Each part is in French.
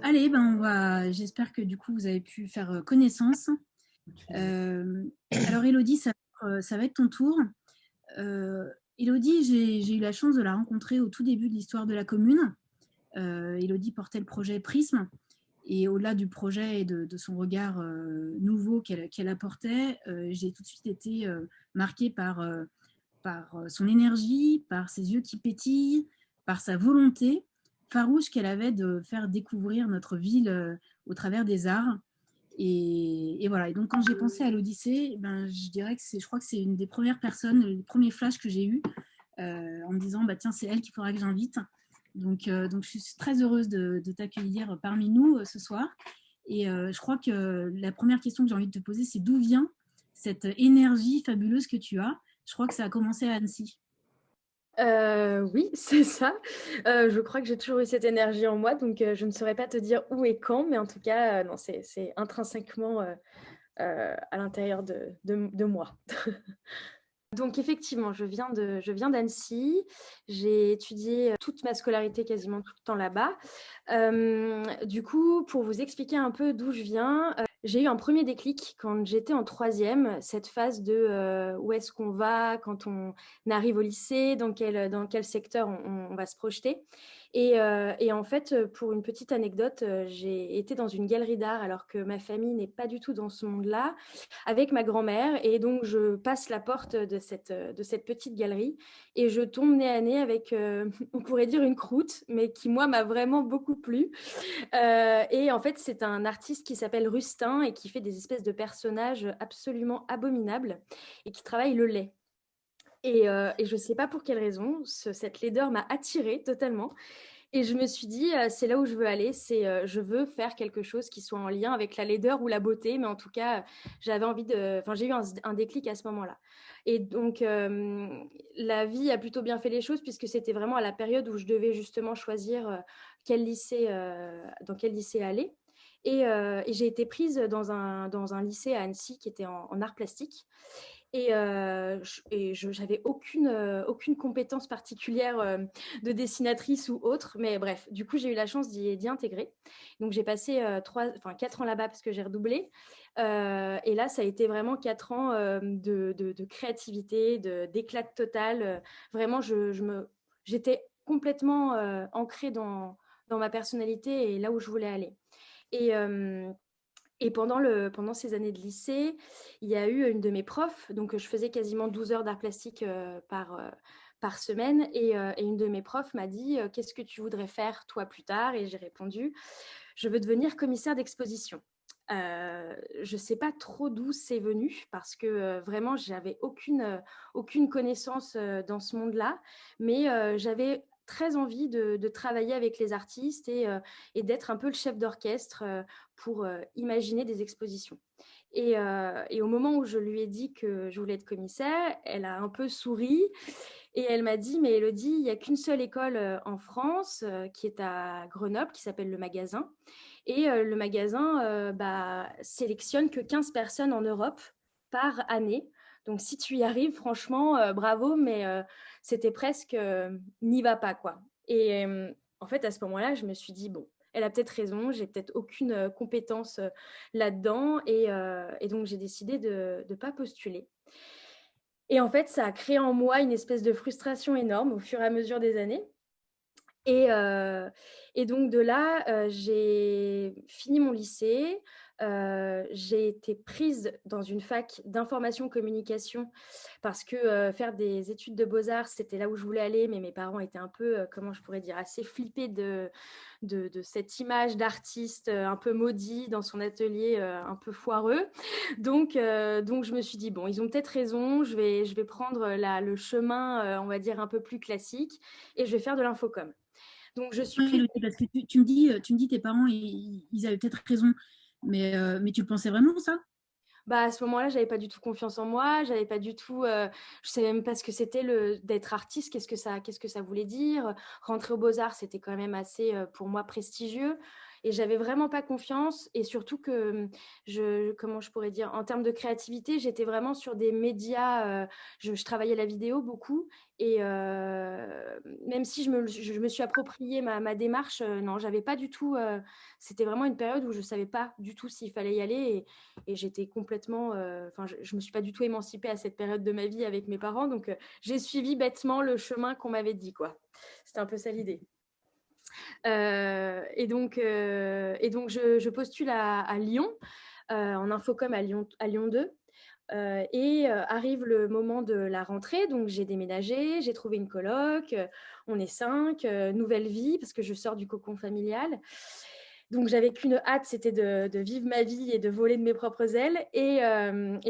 Allez, j'espère que du coup vous avez pu faire connaissance. Euh, alors Elodie, ça va être ton tour. Euh, Elodie, j'ai eu la chance de la rencontrer au tout début de l'histoire de la commune. Elodie portait le projet Prisme. Et au-delà du projet et de son regard nouveau qu'elle apportait, j'ai tout de suite été marquée par son énergie, par ses yeux qui pétillent, par sa volonté farouche qu'elle avait de faire découvrir notre ville au travers des arts. Et voilà. Et donc, quand j'ai pensé à l'Odyssée, je dirais que je crois que c'est une des premières personnes, les premiers flashs que j'ai eus en me disant, tiens, c'est elle qu'il faudra que j'invite. Donc, je suis très heureuse de t'accueillir parmi nous ce soir. Et je crois que la première question que j'ai envie de te poser, c'est d'où vient cette énergie fabuleuse que tu as. Je crois que ça a commencé à Annecy. Oui, c'est ça. Je crois que j'ai toujours eu cette énergie en moi, donc je ne saurais pas te dire où et quand, mais en tout cas, non, c'est intrinsèquement à l'intérieur de moi. Donc effectivement, je viens d'Annecy. J'ai étudié toute ma scolarité quasiment tout le temps là-bas. Du coup, pour vous expliquer un peu d'où je viens, j'ai eu un premier déclic quand j'étais en troisième, cette phase de où est-ce qu'on va quand on arrive au lycée, dans quel secteur on va se projeter. Et en fait, pour une petite anecdote, j'ai été dans une galerie d'art alors que ma famille n'est pas du tout dans ce monde-là, avec ma grand-mère. Et donc, je passe la porte de cette petite galerie et je tombe nez à nez avec, on pourrait dire, une croûte, mais qui, moi, m'a vraiment beaucoup plu. Et en fait, c'est un artiste qui s'appelle Rustin et qui fait des espèces de personnages absolument abominables et qui travaille le lait. Et je ne sais pas pour quelle raison, cette laideur m'a attirée totalement. Et je me suis dit, c'est là où je veux aller, je veux faire quelque chose qui soit en lien avec la laideur ou la beauté, mais en tout cas, j'avais envie de, enfin, j'ai eu un déclic à ce moment-là. Et donc, la vie a plutôt bien fait les choses puisque c'était vraiment à la période où je devais justement choisir dans quel lycée aller. Et j'ai été prise dans un lycée à Annecy qui était en art plastique. J'avais aucune compétence particulière de dessinatrice ou autre, mais bref, du coup j'ai eu la chance d'y intégrer. Donc j'ai passé 4 ans là-bas parce que j'ai redoublé. Et là ça a été vraiment 4 ans de créativité, d'éclat total. Vraiment, j'étais complètement ancrée dans ma personnalité et là où je voulais aller. Et, euh, et pendant ces années de lycée, il y a eu une de mes profs, donc je faisais quasiment 12 heures d'art plastique par semaine, et une de mes profs m'a dit qu'est-ce que tu voudrais faire toi plus tard? Et j'ai répondu, je veux devenir commissaire d'exposition. Je ne sais pas trop d'où c'est venu parce que vraiment, j'avais aucune connaissance dans ce monde-là, mais j'avais très envie de travailler avec les artistes et d'être un peu le chef d'orchestre pour imaginer des expositions. Et au moment où je lui ai dit que je voulais être commissaire, elle a un peu souri et elle m'a dit, mais Elodie, il n'y a qu'une seule école en France qui est à Grenoble, qui s'appelle le Magasin. Et le magasin sélectionne que 15 personnes en Europe par année. Donc, si tu y arrives, franchement, bravo, mais c'était presque n'y va pas, quoi. Et en fait, à ce moment-là, je me suis dit, bon, elle a peut-être raison, j'ai peut-être aucune compétence là-dedans. Et donc, j'ai décidé de ne pas postuler. Et en fait, ça a créé en moi une espèce de frustration énorme au fur et à mesure des années. Et, euh, et donc de là, j'ai fini mon lycée. J'ai été prise dans une fac d'information communication parce que faire des études de beaux-arts, c'était là où je voulais aller, mais mes parents étaient un peu, comment je pourrais dire, assez flippés de cette image d'artiste un peu maudit dans son atelier un peu foireux. Donc je me suis dit, bon, ils ont peut-être raison, je vais prendre le chemin, on va dire, un peu plus classique et je vais faire de l'infocom. Donc, je suis Ouais, prise. Elodie, parce que tu me dis tes parents, ils avaient peut-être raison, mais tu le pensais vraiment ça? Bah, à ce moment-là, j'avais pas du tout confiance en moi. J'avais pas du tout. Je savais même pas ce que c'était d'être artiste. Qu'est-ce que ça voulait dire? Rentrer aux Beaux-Arts, c'était quand même assez pour moi prestigieux. Et j'avais vraiment pas confiance. Et surtout que, comment je pourrais dire, en termes de créativité, j'étais vraiment sur des médias. Je travaillais la vidéo beaucoup. Et même si je me suis approprié ma démarche, non, j'avais pas du tout. C'était vraiment une période où je savais pas du tout s'il fallait y aller. Et j'étais complètement. Enfin, je me suis pas du tout émancipée à cette période de ma vie avec mes parents. Donc, j'ai suivi bêtement le chemin qu'on m'avait dit, quoi. C'était un peu ça l'idée. Et donc, je postule à Lyon, en infocom à Lyon 2. Arrive le moment de la rentrée, donc j'ai déménagé, j'ai trouvé une coloc, on est 5, nouvelle vie, parce que je sors du cocon familial. Donc j'avais qu'une hâte, c'était de vivre ma vie et de voler de mes propres ailes. Et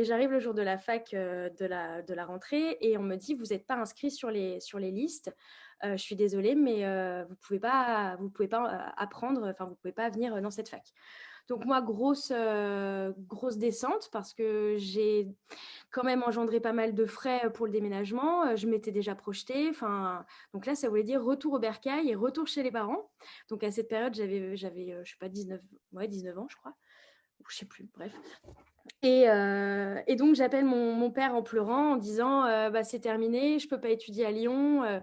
j'arrive le jour de la fac, de la rentrée, et on me dit, vous n'êtes pas inscrit sur les listes. Je suis désolée, mais vous pouvez pas apprendre, enfin vous pouvez pas venir dans cette fac. Donc moi, grosse descente, parce que j'ai quand même engendré pas mal de frais pour le déménagement. Je m'étais déjà projetée. Enfin, donc là, ça voulait dire retour au bercail et retour chez les parents. Donc à cette période, j'avais je sais pas, 19 ans, je crois. Ou je sais plus, bref. Et donc, j'appelle mon père en pleurant, en disant bah, c'est terminé, je peux pas étudier à Lyon.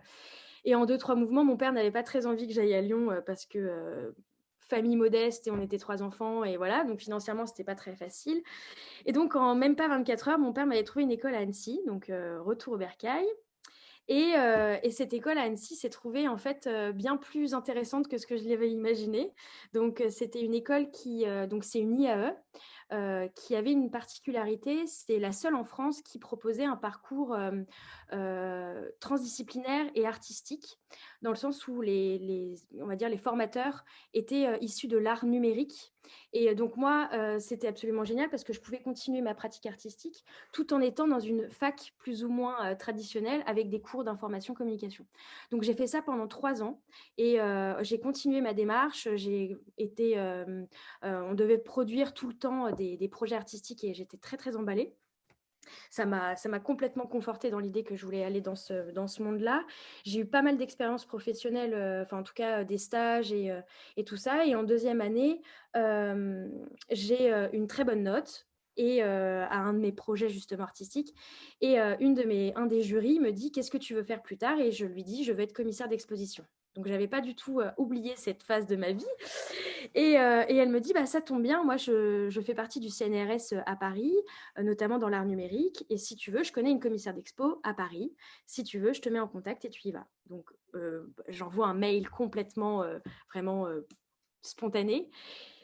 Et en 2-3 mouvements, mon père n'avait pas très envie que j'aille à Lyon, parce que famille modeste, et on était 3 enfants, et voilà, donc financièrement c'était pas très facile. Et donc en même pas 24 heures, mon père m'avait trouvé une école à Annecy, donc retour au bercail. Et cette école à Annecy s'est trouvée en fait bien plus intéressante que ce que je l'avais imaginé. Donc c'était une école donc c'est une IAE, qui avait une particularité, c'est la seule en France qui proposait un parcours transdisciplinaire et artistique, dans le sens où on va dire les formateurs étaient issus de l'art numérique. Et donc moi, c'était absolument génial parce que je pouvais continuer ma pratique artistique tout en étant dans une fac plus ou moins traditionnelle, avec des cours d'information communication. Donc j'ai fait ça pendant 3 ans, et j'ai continué ma démarche. On devait produire tout le temps des projets artistiques, et j'étais très très emballée. Ça m'a complètement confortée dans l'idée que je voulais aller dans ce monde-là. J'ai eu pas mal d'expériences professionnelles, enfin en tout cas des stages et tout ça. Et en deuxième année, j'ai une très bonne note, et à un de mes projets justement artistiques. Et un des jurys me dit, qu'est-ce que tu veux faire plus tard? Et je lui dis, je veux être commissaire d'exposition. Donc, je n'avais pas du tout oublié cette phase de ma vie. Et elle me dit, bah, ça tombe bien, moi, je fais partie du CNRS à Paris, notamment dans l'art numérique. Et si tu veux, je connais une commissaire d'expo à Paris. Si tu veux, je te mets en contact et tu y vas. Donc, j'envoie un mail complètement, vraiment spontané.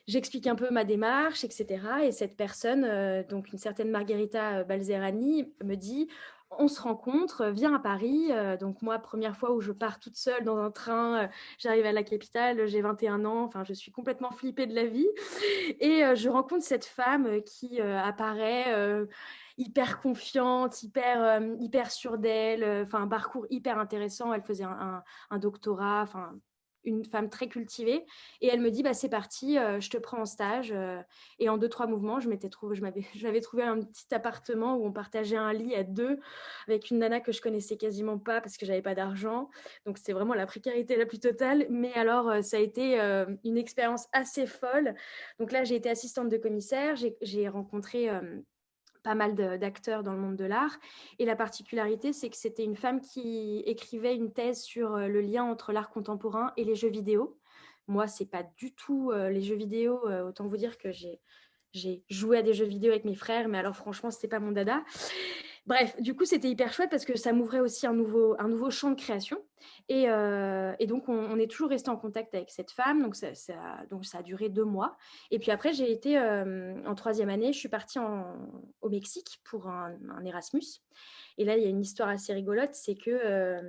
J'explique un peu ma démarche, etc. Et cette personne, donc une certaine Margherita Balzerani, me dit, on se rencontre, viens à Paris. Donc moi, première fois où je pars toute seule dans un train, j'arrive à la capitale, j'ai 21 ans, enfin je suis complètement flippée de la vie. Et je rencontre cette femme qui apparaît hyper confiante, hyper sûre d'elle, enfin un parcours hyper intéressant. Elle faisait un doctorat, enfin une femme très cultivée. Et elle me dit, bah, c'est parti, je te prends en stage. Et en 2-3 mouvements, j'avais trouvé un petit appartement où on partageait un lit à 2, avec une nana que je connaissais quasiment pas parce que j'avais pas d'argent. Donc c'était vraiment la précarité la plus totale. Mais alors, ça a été une expérience assez folle. Donc là, j'ai été assistante de commissaire, j'ai rencontré pas mal d'acteurs dans le monde de l'art. Et la particularité, c'est que c'était une femme qui écrivait une thèse sur le lien entre l'art contemporain et les jeux vidéo. Moi, c'est pas du tout les jeux vidéo. Autant vous dire que j'ai joué à des jeux vidéo avec mes frères, mais alors franchement, c'était pas mon dada. Bref, du coup, c'était hyper chouette parce que ça m'ouvrait aussi un nouveau champ de création. Et donc, on est toujours resté en contact avec cette femme. Donc, ça a duré 2 mois. Et puis après, j'ai été en 3e année, je suis partie au Mexique pour un Erasmus. Et là, il y a une histoire assez rigolote, c'est que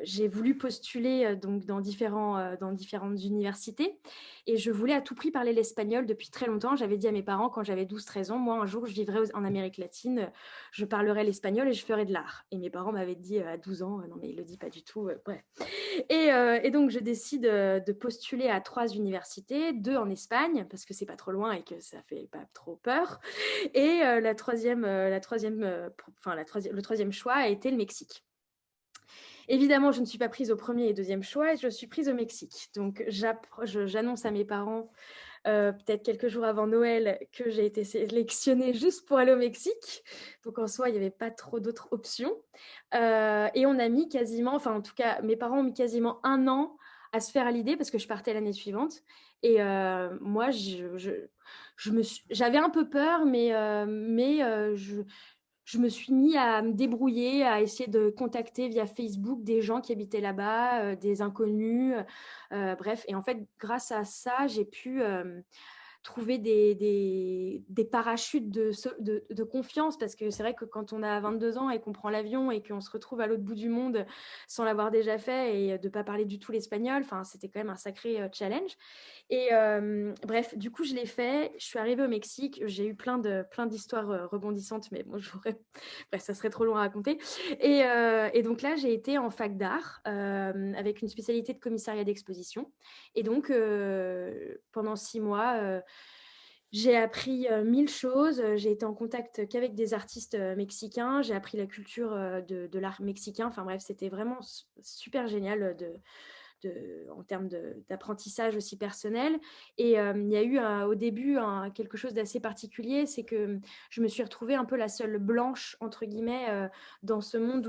j'ai voulu postuler donc dans différentes universités, et je voulais à tout prix parler l'espagnol depuis très longtemps. J'avais dit à mes parents quand j'avais 12-13 ans, moi un jour je vivrai en Amérique latine, je parlerai l'espagnol et je ferai de l'art. Et mes parents m'avaient dit à 12 ans, non mais il le dit pas du tout, bref. Et donc je décide de postuler à 3 universités, 2 en Espagne parce que c'est pas trop loin et que ça fait pas trop peur. Et le troisième choix a été le Mexique. Évidemment, je ne suis pas prise au premier et deuxième choix et je suis prise au Mexique. Donc, j'annonce à mes parents peut-être quelques jours avant Noël que j'ai été sélectionnée juste pour aller au Mexique. Donc, en soi, il n'y avait pas trop d'autres options. Et on a mis quasiment, enfin, en tout cas, mes parents ont mis quasiment 1 an à se faire à l'idée parce que je partais l'année suivante. Et moi, j'avais un peu peur, mais je me suis mis à me débrouiller, à essayer de contacter via Facebook des gens qui habitaient là-bas, des inconnus, bref. Et en fait, grâce à ça, j'ai pu trouver des parachutes de confiance, parce que c'est vrai que quand on a 22 ans et qu'on prend l'avion et qu'on se retrouve à l'autre bout du monde sans l'avoir déjà fait et de ne pas parler du tout l'espagnol, c'était quand même un sacré challenge. Et bref, du coup, je l'ai fait. Je suis arrivée au Mexique. J'ai eu plein d'histoires rebondissantes, mais bon, bref, ça serait trop long à raconter. Et donc là, j'ai été en fac d'art avec une spécialité de commissariat d'exposition. Et donc, pendant 6 mois, j'ai appris 1000 choses. J'ai été en contact qu'avec des artistes mexicains. J'ai appris la culture de l'art mexicain. Enfin bref, c'était vraiment super génial en termes d'apprentissage aussi personnel. Et il y a eu au début quelque chose d'assez particulier, c'est que je me suis retrouvée un peu la seule blanche, entre guillemets, dans ce monde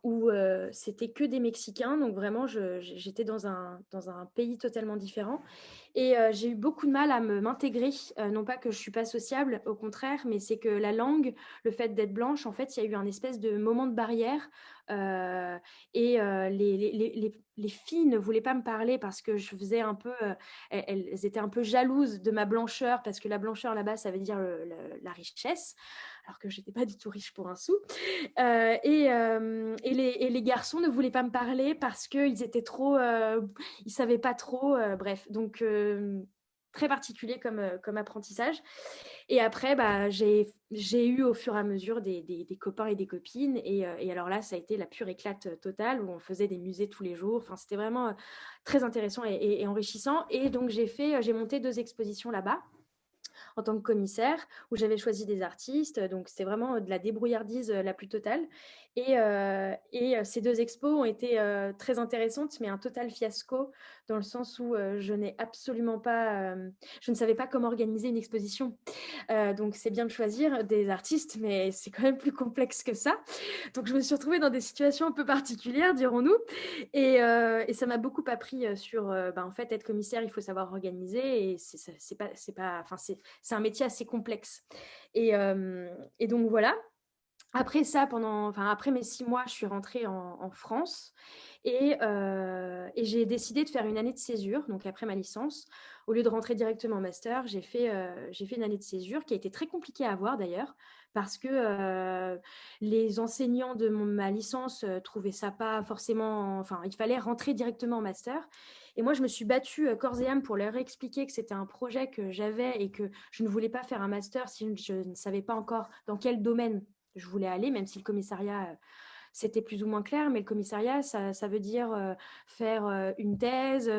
où c'était que des Mexicains. Donc vraiment, j'étais dans un pays totalement différent. Et j'ai eu beaucoup de mal à m'intégrer. Non pas que je ne suis pas sociable, au contraire, mais c'est que la langue, le fait d'être blanche, en fait, il y a eu un espèce de moment de barrière. Euh, et les filles ne voulaient pas me parler parce que je faisais un peu... elles étaient un peu jalouses de ma blancheur, parce que la blancheur là-bas, ça veut dire la richesse, alors que je n'étais pas du tout riche pour un sou. Et les garçons ne voulaient pas me parler parce qu'ils étaient trop... ils ne savaient pas trop. Bref, donc très particulier comme apprentissage. Et après, bah, j'ai eu au fur et à mesure des copains et des copines. Et alors là, ça a été la pure éclate totale, où on faisait des musées tous les jours. Enfin, c'était vraiment très intéressant et enrichissant. Et donc, j'ai monté 2 expositions là-bas en tant que commissaire, où j'avais choisi des artistes. Donc, c'était vraiment de la débrouillardise la plus totale. Et ces 2 expos ont été très intéressantes, mais un total fiasco, dans le sens où je ne savais pas comment organiser une exposition. Donc, c'est bien de choisir des artistes, mais c'est quand même plus complexe que ça. Donc, je me suis retrouvée dans des situations un peu particulières, dirons-nous. Et ça m'a beaucoup appris sur, en fait, être commissaire, il faut savoir organiser. Et c'est un métier assez complexe. Et donc, voilà. Après ça, après mes 6 mois, je suis rentrée en France et j'ai décidé de faire une année de césure. Donc après ma licence, au lieu de rentrer directement en master, j'ai fait une année de césure qui a été très compliquée à avoir d'ailleurs, parce que les enseignants de ma licence trouvaient ça pas forcément... Enfin, il fallait rentrer directement en master. Et moi, je me suis battue corps et âme pour leur expliquer que c'était un projet que j'avais et que je ne voulais pas faire un master si je ne savais pas encore dans quel domaine je voulais aller, même si le commissariat, c'était plus ou moins clair. Mais le commissariat, ça veut dire faire une thèse,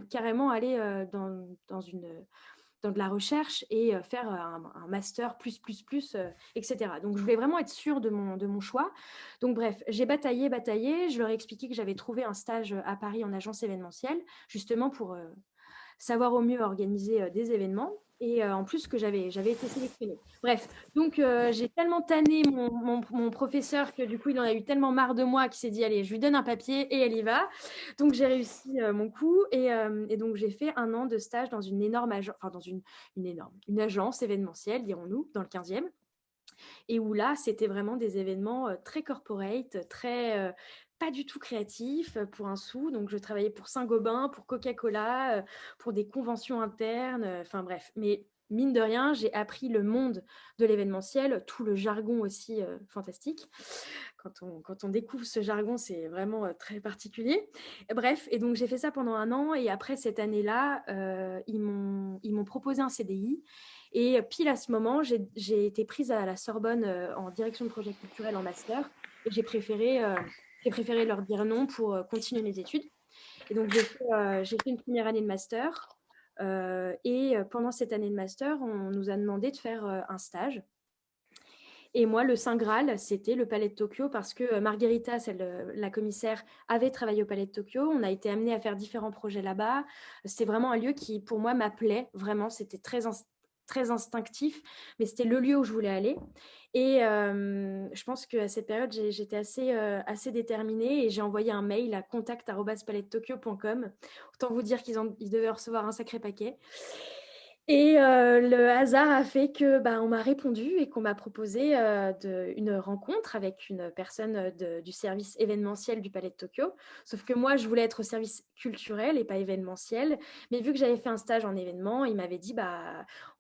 carrément aller dans de la recherche et faire un master plus, etc. Donc, je voulais vraiment être sûre de mon choix. Donc, bref, j'ai bataillé. Je leur ai expliqué que j'avais trouvé un stage à Paris en agence événementielle, justement pour savoir au mieux organiser des événements. Et en plus que j'avais été sélectionnée. Bref, donc j'ai tellement tanné mon professeur que du coup, il en a eu tellement marre de moi qu'il s'est dit, allez, je lui donne un papier et elle y va. Donc j'ai réussi mon coup et donc j'ai fait 1 an de stage dans une énorme agence, enfin dans une agence événementielle, dirons-nous, dans le 15e. Et où là, c'était vraiment des événements très corporate, très pas du tout créatifs pour un sou. Donc, je travaillais pour Saint-Gobain, pour Coca-Cola, pour des conventions internes, enfin bref. Mais mine de rien, j'ai appris le monde de l'événementiel, tout le jargon aussi fantastique. Quand on découvre ce jargon, c'est vraiment très particulier. Bref, et donc j'ai fait ça pendant 1 an. Et après cette année-là, ils m'ont proposé un CDI. Et pile à ce moment, j'ai été prise à la Sorbonne en direction de projet culturel en master. Et j'ai préféré leur dire non pour continuer mes études. Et donc, j'ai fait une première année de master. Et pendant cette année de master, on nous a demandé de faire un stage. Et moi, le Saint Graal, c'était le Palais de Tokyo parce que Margherita, la commissaire, avait travaillé au Palais de Tokyo. On a été amenés à faire différents projets là-bas. C'était vraiment un lieu qui, pour moi, m'appelait. Vraiment, c'était très instinctif, mais c'était le lieu où je voulais aller. Et je pense qu'à cette période, j'étais assez déterminée et j'ai envoyé un mail à contact@palaisdetokyo.com. Autant vous dire ils devaient recevoir un sacré paquet. Et le hasard a fait que on m'a répondu et qu'on m'a proposé une rencontre avec une personne du service événementiel du Palais de Tokyo. Sauf que moi, je voulais être au service culturel et pas événementiel. Mais vu que j'avais fait un stage en événement, il m'avait dit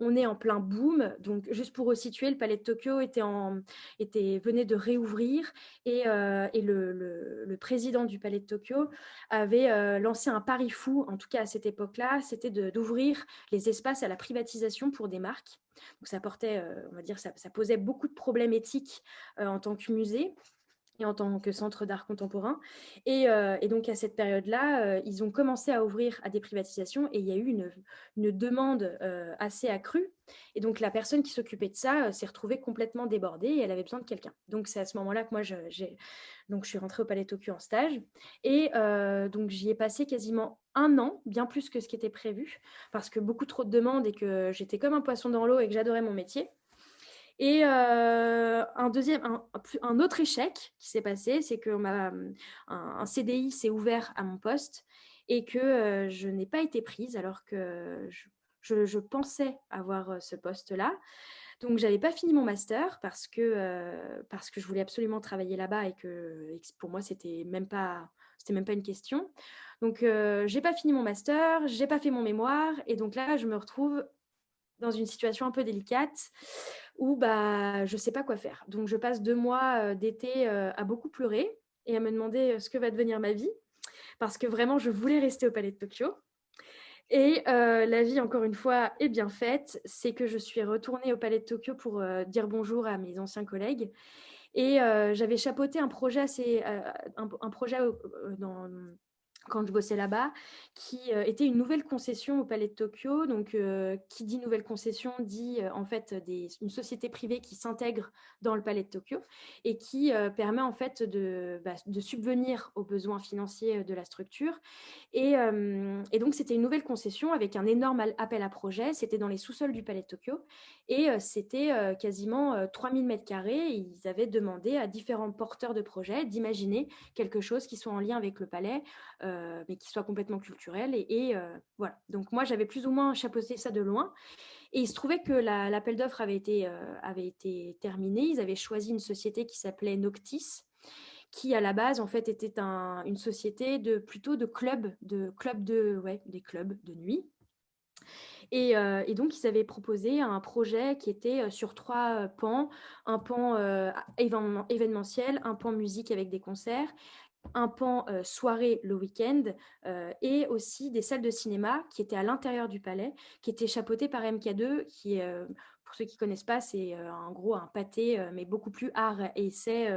on est en plein boom. Donc, juste pour resituer, le Palais de Tokyo venait de réouvrir et le président du Palais de Tokyo avait lancé un pari fou, en tout cas à cette époque-là, c'était d'ouvrir les espaces à la privatisation pour des marques. Donc ça portait, on va dire, ça posait beaucoup de problèmes éthiques en tant que musée et en tant que centre d'art contemporain. Et donc, à cette période-là, ils ont commencé à ouvrir à des privatisations et il y a eu une demande assez accrue. Et donc, la personne qui s'occupait de ça s'est retrouvée complètement débordée et elle avait besoin de quelqu'un. Donc, c'est à ce moment-là que moi, je suis rentrée au Palais Tokyo en stage. Et donc, j'y ai passé quasiment un an, bien plus que ce qui était prévu, parce que beaucoup trop de demandes et que j'étais comme un poisson dans l'eau et que j'adorais mon métier. Et un autre échec qui s'est passé, c'est que un CDI s'est ouvert à mon poste et que je n'ai pas été prise alors que je pensais avoir ce poste-là. Donc, je n'avais pas fini mon master parce que je voulais absolument travailler là-bas et que pour moi, c'était même pas une question. Donc, je n'ai pas fini mon master, je n'ai pas fait mon mémoire et donc là, je me retrouve dans une situation un peu délicate où je sais pas quoi faire. Donc je passe 2 mois d'été à beaucoup pleurer et à me demander ce que va devenir ma vie, parce que vraiment je voulais rester au Palais de Tokyo. Et la vie, encore une fois, est bien faite. C'est que je suis retournée au Palais de Tokyo pour dire bonjour à mes anciens collègues. Et j'avais chapeauté un projet un projet quand je bossais là-bas, qui était une nouvelle concession au Palais de Tokyo. Donc, qui dit nouvelle concession dit en fait une société privée qui s'intègre dans le Palais de Tokyo et qui permet en fait de subvenir aux besoins financiers de la structure. Et donc, c'était une nouvelle concession avec un énorme appel à projet. C'était dans les sous-sols du Palais de Tokyo et c'était quasiment 3000 mètres carrés. Ils avaient demandé à différents porteurs de projets d'imaginer quelque chose qui soit en lien avec le palais, mais qui soit complètement culturel. Et voilà. Donc moi, j'avais plus ou moins chapeauté ça de loin. Et il se trouvait que l'appel d'offres avait été terminé. Ils avaient choisi une société qui s'appelait Noctis, qui à la base en fait était une société plutôt de des clubs de nuit. Et donc, ils avaient proposé un projet qui était sur 3 pans. Un pan événementiel, un pan musique avec des concerts, un pan soirée le week-end et aussi des salles de cinéma qui étaient à l'intérieur du palais, qui étaient chapeautées par MK2, qui pour ceux qui ne connaissent pas, c'est en gros un pâté, mais beaucoup plus art et essai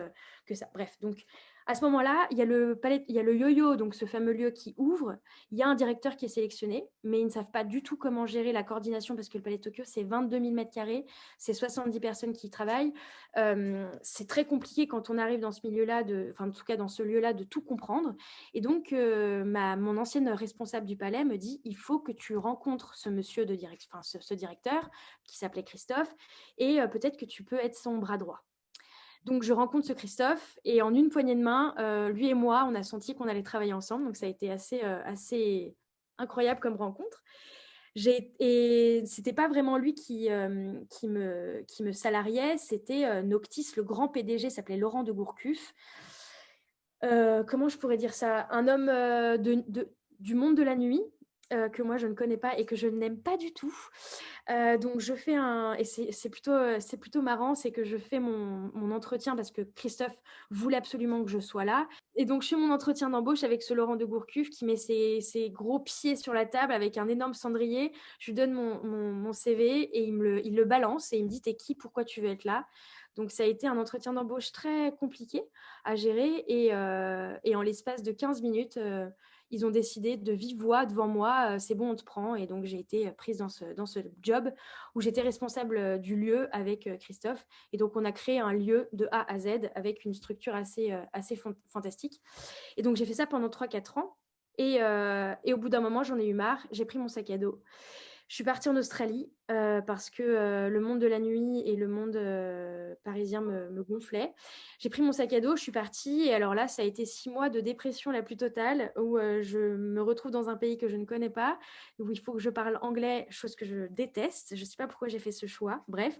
que ça. Bref, donc à ce moment-là, il y a le yo-yo, donc ce fameux lieu qui ouvre. Il y a un directeur qui est sélectionné, mais ils ne savent pas du tout comment gérer la coordination parce que le Palais de Tokyo, c'est 22 000 mètres carrés, c'est 70 personnes qui y travaillent. C'est très compliqué quand on arrive dans ce milieu-là, en tout cas dans ce lieu-là, de tout comprendre. Et donc, mon ancienne responsable du palais me dit, il faut que tu rencontres ce monsieur ce directeur qui s'appelait Christophe, et peut-être que tu peux être son bras droit. Donc, je rencontre ce Christophe et en une poignée de main, lui et moi, on a senti qu'on allait travailler ensemble. Donc, ça a été assez incroyable comme rencontre. Et c'était pas vraiment lui qui me salariait, c'était Noctis, le grand PDG s'appelait Laurent de Gourcuff. Comment je pourrais dire ça? Un homme du monde de la nuit que moi je ne connais pas et que je n'aime pas du tout. Donc je fais et c'est plutôt marrant, c'est que je fais mon entretien parce que Christophe voulait absolument que je sois là. Et donc je fais mon entretien d'embauche avec ce Laurent de Gourcuff qui met ses gros pieds sur la table avec un énorme cendrier. Je lui donne mon CV et il le balance et il me dit: t'es qui? Pourquoi tu veux être là? Donc, ça a été un entretien d'embauche très compliqué à gérer. Et en l'espace de 15 minutes, ils ont décidé de vive voix devant moi, c'est bon, on te prend. Et donc, j'ai été prise dans ce job où j'étais responsable du lieu avec Christophe. Et donc, on a créé un lieu de A à Z avec une structure assez fantastique. Et donc, j'ai fait ça pendant 3-4 ans. Et au bout d'un moment, j'en ai eu marre. J'ai pris mon sac à dos. Je suis partie en Australie parce que le monde de la nuit et le monde parisien me gonflaient. J'ai pris mon sac à dos, je suis partie. Et alors là, ça a été 6 mois de dépression la plus totale où je me retrouve dans un pays que je ne connais pas, où il faut que je parle anglais, chose que je déteste. Je ne sais pas pourquoi j'ai fait ce choix. Bref.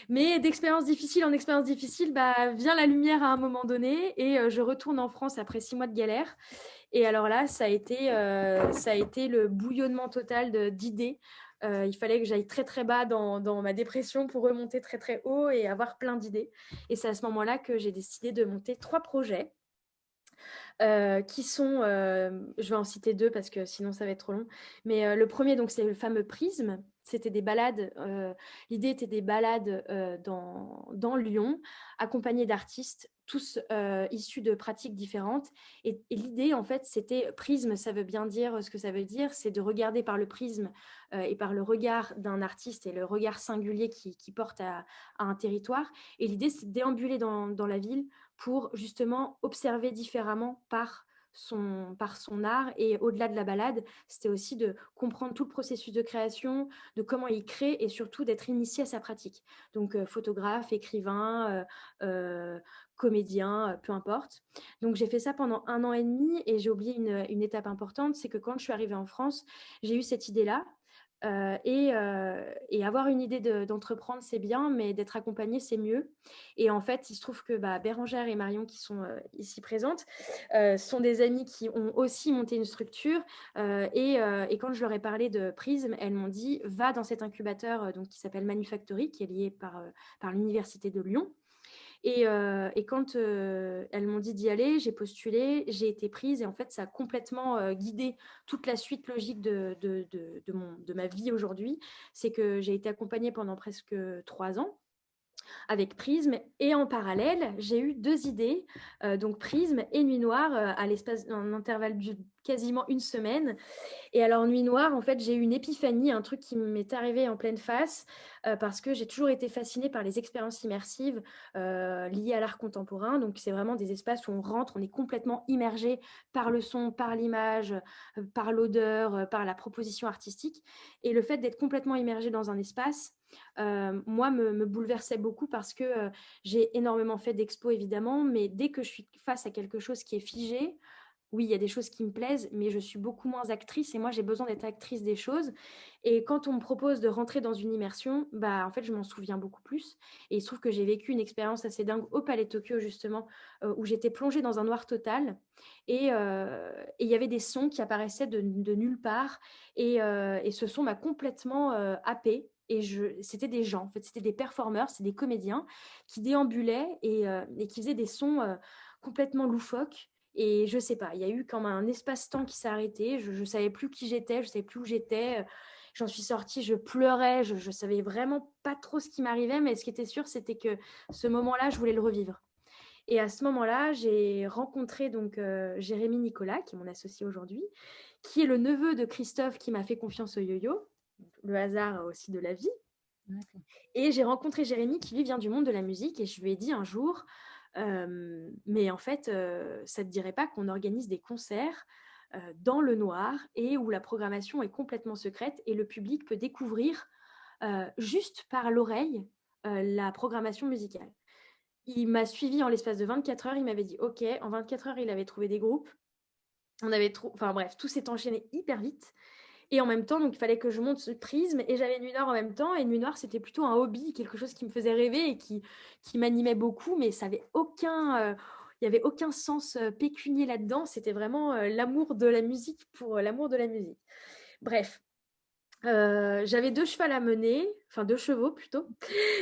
Mais d'expérience difficile en expérience difficile, vient la lumière à un moment donné. Et je retourne en France après 6 mois de galère. Et alors là, ça a été le bouillonnement total d'idées. Il fallait que j'aille très très bas dans ma dépression pour remonter très très haut et avoir plein d'idées. Et c'est à ce moment-là que j'ai décidé de monter 3 projets qui sont, je vais en citer 2 parce que sinon ça va être trop long. Mais le premier, donc, c'est le fameux Prisme. C'était des balades, l'idée était des balades dans Lyon, accompagnées d'artistes, tous issus de pratiques différentes. Et l'idée, en fait, c'était prisme, ça veut bien dire ce que ça veut dire, c'est de regarder par le prisme et par le regard d'un artiste et le regard singulier qui porte à un territoire. Et l'idée, c'est de déambuler dans la ville pour justement observer différemment par son art. Et au-delà de la balade, c'était aussi de comprendre tout le processus de création, de comment il crée et surtout d'être initié à sa pratique. Donc photographe, écrivain, comédien, peu importe. Donc j'ai fait ça pendant 1 an et demi et j'ai oublié une étape importante, c'est que quand je suis arrivée en France, j'ai eu cette idée-là. Et avoir une idée d'entreprendre, c'est bien, mais d'être accompagnée, c'est mieux. Et en fait, il se trouve que Bérangère et Marion, qui sont ici présentes, sont des amies qui ont aussi monté une structure. Et quand je leur ai parlé de Prism, elles m'ont dit, va dans cet incubateur donc, qui s'appelle Manufactory, qui est lié par l'Université de Lyon. Et quand elles m'ont dit d'y aller, j'ai postulé, j'ai été prise. Et en fait, ça a complètement guidé toute la suite logique de ma vie aujourd'hui. C'est que j'ai été accompagnée pendant presque 3 ans avec Prisme. Et en parallèle, j'ai eu 2 idées, donc Prisme et Nuit Noire, à l'espace d'un intervalle de quasiment une semaine. Et alors, Nuit Noire, en fait, j'ai eu une épiphanie, un truc qui m'est arrivé en pleine face, parce que j'ai toujours été fascinée par les expériences immersives liées à l'art contemporain. Donc, c'est vraiment des espaces où on rentre, on est complètement immergé par le son, par l'image, par l'odeur, par la proposition artistique. Et le fait d'être complètement immergé dans un espace, moi, me bouleversait beaucoup parce que j'ai énormément fait d'expos, évidemment, mais dès que je suis face à quelque chose qui est figé, oui, il y a des choses qui me plaisent, mais je suis beaucoup moins actrice et moi, j'ai besoin d'être actrice des choses. Et quand on me propose de rentrer dans une immersion, en fait, je m'en souviens beaucoup plus. Et il se trouve que j'ai vécu une expérience assez dingue au Palais Tokyo, justement, où j'étais plongée dans un noir total. Et il y avait des sons qui apparaissaient de nulle part. Et ce son m'a complètement happée. Et c'était des gens, en fait, c'était des performeurs, c'est des comédiens qui déambulaient et qui faisaient des sons complètement loufoques. Et je sais pas, il y a eu comme un espace-temps qui s'est arrêté. Je savais plus qui j'étais, je savais plus où j'étais. J'en suis sortie, je pleurais, je savais vraiment pas trop ce qui m'arrivait, mais ce qui était sûr, c'était que ce moment-là, je voulais le revivre. Et à ce moment-là, j'ai rencontré donc Jérémy Nicolas, qui est mon associé aujourd'hui, qui est le neveu de Christophe qui m'a fait confiance au yo-yo, le hasard aussi de la vie. D'accord. Et j'ai rencontré Jérémy qui lui vient du monde de la musique et je lui ai dit un jour, mais en fait, ça ne te dirait pas qu'on organise des concerts dans le noir et où la programmation est complètement secrète et le public peut découvrir juste par l'oreille la programmation musicale. Il m'a suivi en l'espace de 24 heures, il m'avait dit OK, en 24 heures, il avait trouvé des groupes. Enfin bref, tout s'est enchaîné hyper vite. Et en même temps, donc, il fallait que je monte ce prisme et j'avais Nuit Noire en même temps. Et Nuit Noire, c'était plutôt un hobby, quelque chose qui me faisait rêver et qui m'animait beaucoup, mais ça avait il n'y avait aucun sens pécunier là-dedans. C'était vraiment l'amour de la musique pour l'amour de la musique. Bref, j'avais 2 chevaux à mener, enfin 2 chevaux plutôt,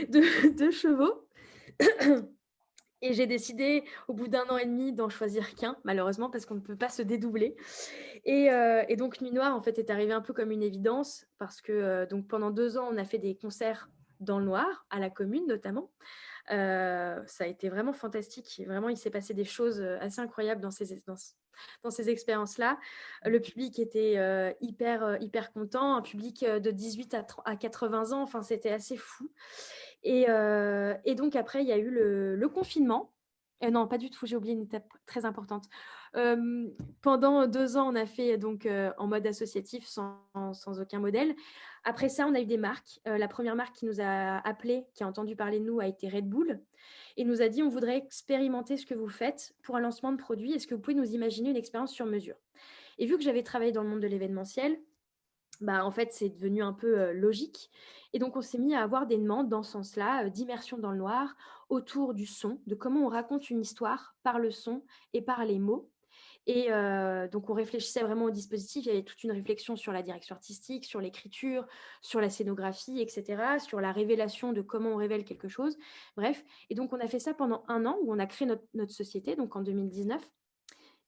deux chevaux. Et j'ai décidé, au bout d'1 an et demi, d'en choisir qu'un, malheureusement, parce qu'on ne peut pas se dédoubler. Et donc, Nuit Noire, en fait, est arrivé un peu comme une évidence, parce que donc, pendant 2 ans, on a fait des concerts dans le noir, à la Commune notamment, Ça a été vraiment fantastique. Vraiment, il s'est passé des choses assez incroyables dans ces expériences-là. Le public était hyper content, un public de 18 à 80 ans, enfin, c'était assez fou. Et donc après, il y a eu le confinement. Non, pas du tout, j'ai oublié une étape très importante. Pendant 2 ans, on a fait donc en mode associatif sans aucun modèle. Après ça, on a eu des marques. La première marque qui nous a appelés, qui a entendu parler de nous, a été Red Bull et nous a dit on voudrait expérimenter ce que vous faites pour un lancement de produit. Est-ce que vous pouvez nous imaginer une expérience sur mesure? Et vu que j'avais travaillé dans le monde de l'événementiel, en fait, c'est devenu un peu logique. Et donc, on s'est mis à avoir des demandes dans ce sens-là, d'immersion dans le noir, autour du son, de comment on raconte une histoire par le son et par les mots. Et donc, on réfléchissait vraiment au dispositif. Il y avait toute une réflexion sur la direction artistique, sur l'écriture, sur la scénographie, etc., sur la révélation de comment on révèle quelque chose. Bref. Et donc, on a fait ça pendant 1 an où on a créé notre société, donc en 2019.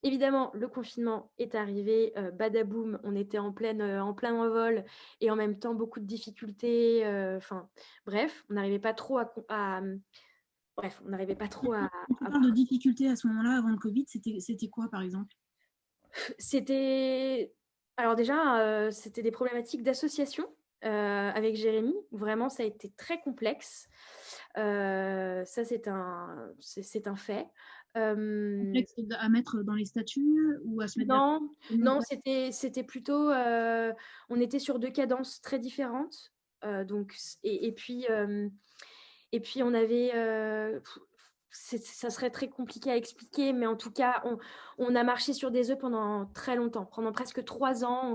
Évidemment, le confinement est arrivé, badaboum, on était en plein envol et en même temps beaucoup de difficultés, enfin bref, on n'arrivait pas trop bref, on n'arrivait pas trop à Quand tu parles de difficultés à ce moment-là, avant le Covid, c'était quoi, par exemple? C'était alors déjà, c'était des problématiques d'association, avec Jérémy. Vraiment, ça a été très complexe. Ça, c'est un fait. Complexe à mettre dans les statuts ou à se mettre d'accord? Non, non, c'était plutôt, on était sur 2 cadences très différentes, donc et puis on avait, ça serait très compliqué à expliquer, mais en tout cas, on a marché sur des œufs pendant très longtemps. Pendant presque 3 ans,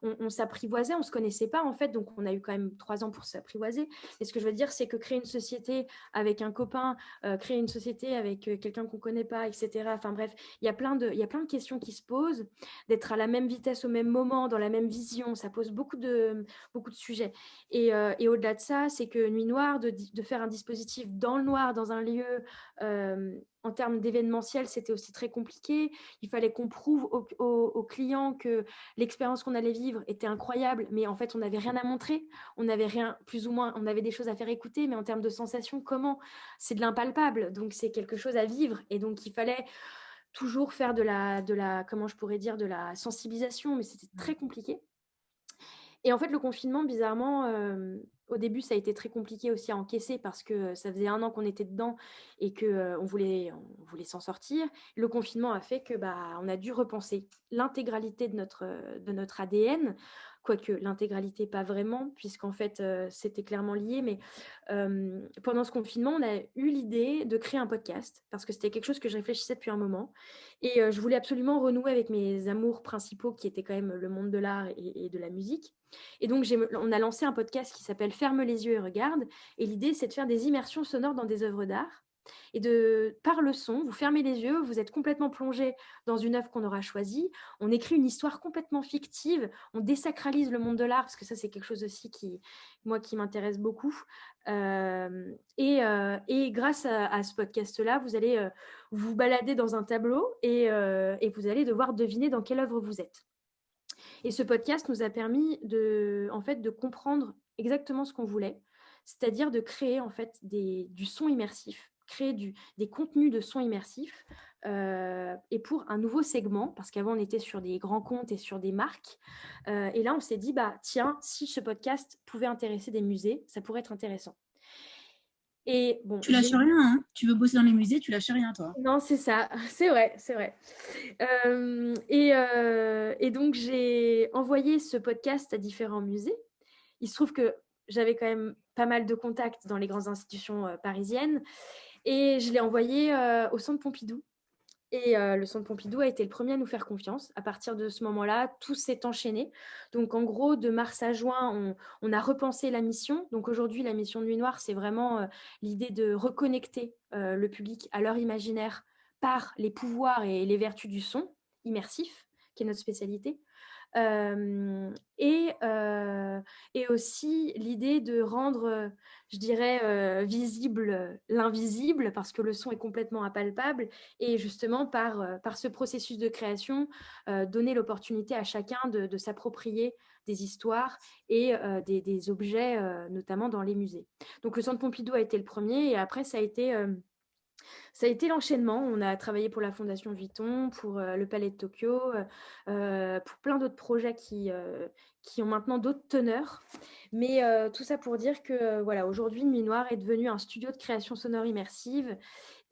on s'apprivoisait, on ne se connaissait pas en fait, donc on a eu quand même 3 ans pour s'apprivoiser. Et ce que je veux dire, c'est que créer une société avec un copain, créer une société avec quelqu'un qu'on ne connaît pas, etc. Enfin bref, il y a plein de questions qui se posent. D'être à la même vitesse au même moment, dans la même vision, ça pose beaucoup de sujets. Et au-delà de ça, c'est que Nuit Noire, de faire un dispositif dans le noir, dans un lieu, en termes d'événementiel, c'était aussi très compliqué. Il fallait qu'on prouve aux clients que l'expérience qu'on allait vivre était incroyable, mais en fait, on n'avait rien à montrer. On n'avait rien, plus ou moins, on avait des choses à faire écouter, mais en termes de sensations, comment? C'est de l'impalpable, donc c'est quelque chose à vivre. Et donc, il fallait toujours faire comment je pourrais dire, de la sensibilisation, mais c'était très compliqué. Et en fait, le confinement, bizarrement, au début, ça a été très compliqué aussi à encaisser parce que ça faisait 1 an qu'on était dedans et qu'on voulait s'en sortir. Le confinement a fait que on a dû repenser l'intégralité de notre ADN, quoique l'intégralité pas vraiment, puisqu'en fait, c'était clairement lié. Mais pendant ce confinement, on a eu l'idée de créer un podcast parce que c'était quelque chose que je réfléchissais depuis un moment. Et je voulais absolument renouer avec mes amours principaux qui étaient quand même le monde de l'art et de la musique. Et donc, on a lancé un podcast qui s'appelle Ferme les yeux et regarde. Et l'idée, c'est de faire des immersions sonores dans des œuvres d'art. Et par le son, vous fermez les yeux, vous êtes complètement plongé dans une œuvre qu'on aura choisie. On écrit une histoire complètement fictive. On désacralise le monde de l'art, parce que ça, c'est quelque chose aussi qui m'intéresse beaucoup. Et grâce à ce podcast-là, vous allez vous balader dans un tableau et vous allez devoir deviner dans quelle œuvre vous êtes. Et ce podcast nous a permis en fait, de comprendre exactement ce qu'on voulait, c'est-à-dire de créer en fait du son immersif, créer des contenus de son immersif, et pour un nouveau segment, parce qu'avant on était sur des grands comptes et sur des marques, et là on s'est dit tiens, si ce podcast pouvait intéresser des musées, ça pourrait être intéressant. Et bon, Tu lâches rien, hein. Tu veux bosser dans les musées, tu lâches rien, toi. non, c'est ça, c'est vrai, c'est vrai. Et donc, j'ai envoyé ce podcast à différents musées. Il se trouve que j'avais quand même pas mal de contacts dans les grandes institutions parisiennes. Et je l'ai envoyé au Centre Pompidou. Et le Centre Pompidou a été le premier à nous faire confiance. À partir de ce moment-là, tout s'est enchaîné. Donc, en gros, de mars à juin, on a repensé la mission. Donc, aujourd'hui, la mission de Nuit Noire, c'est vraiment l'idée de reconnecter le public à leur imaginaire par les pouvoirs et les vertus du son immersif, qui est notre spécialité. Et aussi l'idée de rendre, je dirais, visible l'invisible, parce que le son est complètement impalpable, et justement par ce processus de création, donner l'opportunité à chacun de s'approprier des histoires et des objets, notamment dans les musées. Donc le Centre Pompidou a été le premier, et après ça a été l'enchaînement. On a travaillé pour la Fondation Vuitton, pour le Palais de Tokyo, pour plein d'autres projets qui ont maintenant d'autres teneurs. Mais tout ça pour dire que voilà, aujourd'hui, Nuit Noire est devenu un studio de création sonore immersive,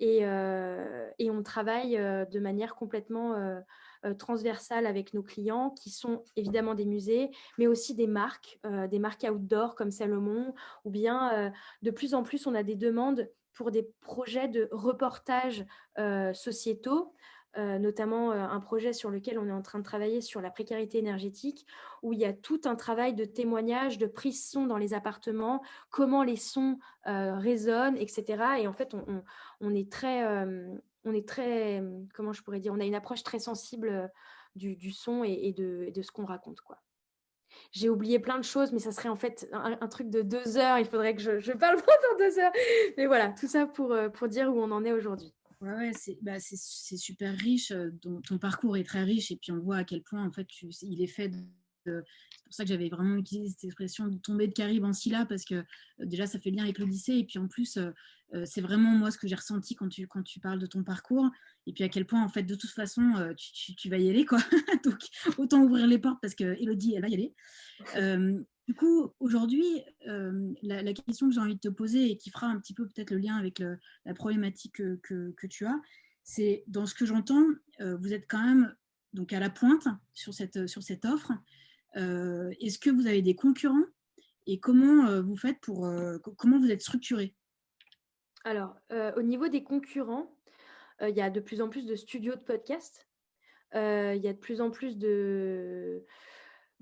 et on travaille de manière complètement transversale avec nos clients, qui sont évidemment des musées, mais aussi des marques outdoor comme Salomon, ou bien de plus en plus, on a des demandes pour des projets de reportage sociétaux, notamment un projet sur lequel on est en train de travailler sur la précarité énergétique, où il y a tout un travail de témoignage, de prise son dans les appartements, comment les sons résonnent, etc. Et en fait, on est très, comment je pourrais dire, on a une approche très sensible du son et de ce qu'on raconte, quoi. J'ai oublié plein de choses, mais ça serait en fait un truc de 2 heures. Il faudrait que je parle pendant 2 heures. Mais voilà, tout ça pour dire où on en est aujourd'hui. Ouais, c'est super riche. Ton parcours est très riche, et puis on voit à quel point en fait il est fait c'est pour ça que j'avais vraiment utilisé cette expression de tomber de Caribe en Scylla, parce que déjà ça fait lien avec l'Odyssée, et puis en plus c'est vraiment moi ce que j'ai ressenti quand tu parles de ton parcours, et puis à quel point en fait de toute façon tu vas y aller quoi. Donc autant ouvrir les portes, parce que Elodie elle va y aller. Du coup, aujourd'hui, la question que j'ai envie de te poser, et qui fera un petit peu peut-être le lien avec la problématique que tu as, c'est, dans ce que j'entends, vous êtes quand même donc à la pointe sur cette offre. Est-ce que vous avez des concurrents, et comment vous faites comment vous êtes structuré? Alors, au niveau des concurrents, il y a de plus en plus de studios de podcasts. Il y a de plus en plus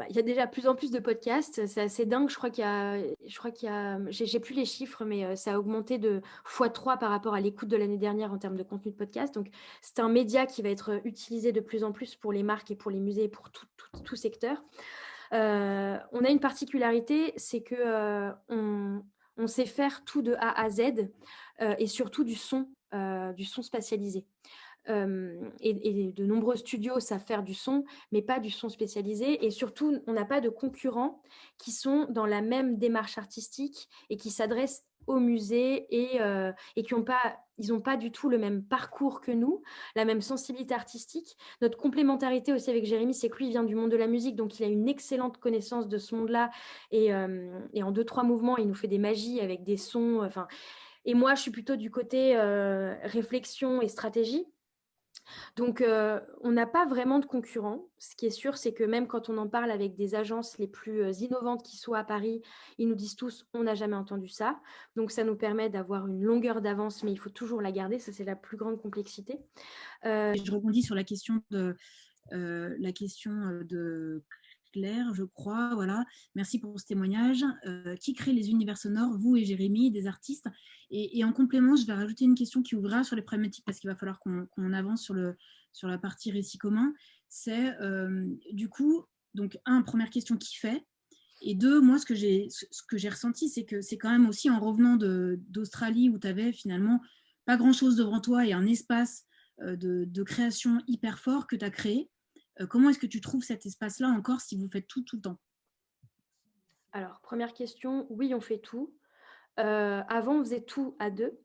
il y a déjà de plus en plus de podcasts. C'est assez dingue. J'ai plus les chiffres, mais ça a augmenté de x3 par rapport à l'écoute de l'année dernière en termes de contenu de podcast. Donc, c'est un média qui va être utilisé de plus en plus pour les marques et pour les musées et pour tout secteur. On a une particularité, c'est que on sait faire tout de A à Z, et surtout du son spatialisé. Et de nombreux studios savent faire du son, mais pas du son spécialisé. Et surtout, on n'a pas de concurrents qui sont dans la même démarche artistique et qui s'adressent au musée, et qui ils n'ont pas du tout le même parcours que nous, la même sensibilité artistique. Notre complémentarité aussi avec Jérémy, c'est que lui, il vient du monde de la musique, donc il a une excellente connaissance de ce monde-là. Et en 2-3 mouvements, il nous fait des magies avec des sons. Et moi, je suis plutôt du côté réflexion et stratégie. Donc, on n'a pas vraiment de concurrents. Ce qui est sûr, c'est que même quand on en parle avec des agences les plus innovantes qui soient à Paris, ils nous disent tous, on n'a jamais entendu ça. Donc, ça nous permet d'avoir une longueur d'avance, mais il faut toujours la garder. Ça, c'est la plus grande complexité. Je rebondis sur la question de Claire, je crois. Voilà. Merci pour ce témoignage. Qui crée les univers sonores, vous et Jérémy, des artistes? Et en complément, je vais rajouter une question qui ouvrira sur les problématiques, parce qu'il va falloir qu'on avance sur la partie récit commun. C'est du coup, donc première question, qui fait? Et deux, moi, ce que j'ai ressenti, c'est que c'est quand même aussi en revenant d'Australie, où tu avais finalement pas grand-chose devant toi et un espace de création hyper fort que tu as créé. Comment est-ce que tu trouves cet espace-là encore, si vous faites tout le temps? Alors, première question, oui, on fait tout. Avant, on faisait tout à 2.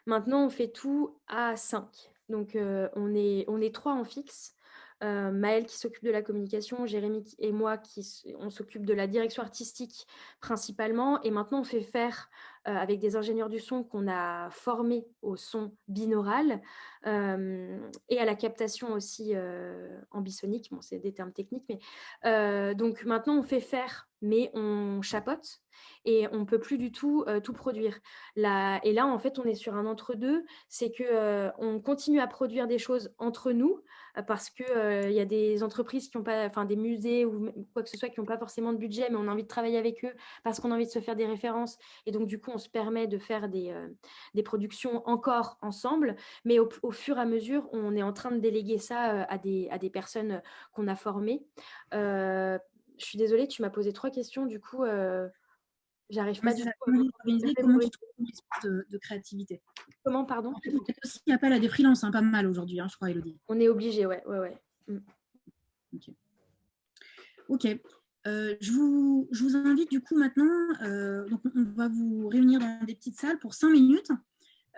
Maintenant, on fait tout à 5. Donc, on est 3 en fixe. Maëlle qui s'occupe de la communication, Jérémy et moi on s'occupe de la direction artistique principalement. Et maintenant, on fait faire avec des ingénieurs du son qu'on a formés au son binaural, et à la captation aussi ambisonique. Bon, c'est des termes techniques, mais donc maintenant, on fait faire, mais on chapote. Et on ne peut plus du tout tout produire. Et là, en fait, on est sur un entre-deux. C'est qu'on continue à produire des choses entre nous, parce qu'il y a des entreprises qui n'ont pas, enfin des musées ou quoi que ce soit, qui n'ont pas forcément de budget, mais on a envie de travailler avec eux parce qu'on a envie de se faire des références. Et donc, du coup, on se permet de faire des productions encore ensemble, mais au fur et à mesure, on est en train de déléguer ça à des personnes qu'on a formées. Je suis désolée, tu m'as posé 3 questions, du coup, j'arrive pas du tout à organiser, comment tu trouves une espèce de créativité? Comment, pardon? En fait, vous faites aussi appel à des freelances, pas mal aujourd'hui, je crois, Élodie. On est obligé, ouais. Ok. Je vous invite du coup maintenant, donc on va vous réunir dans des petites salles pour 5 minutes.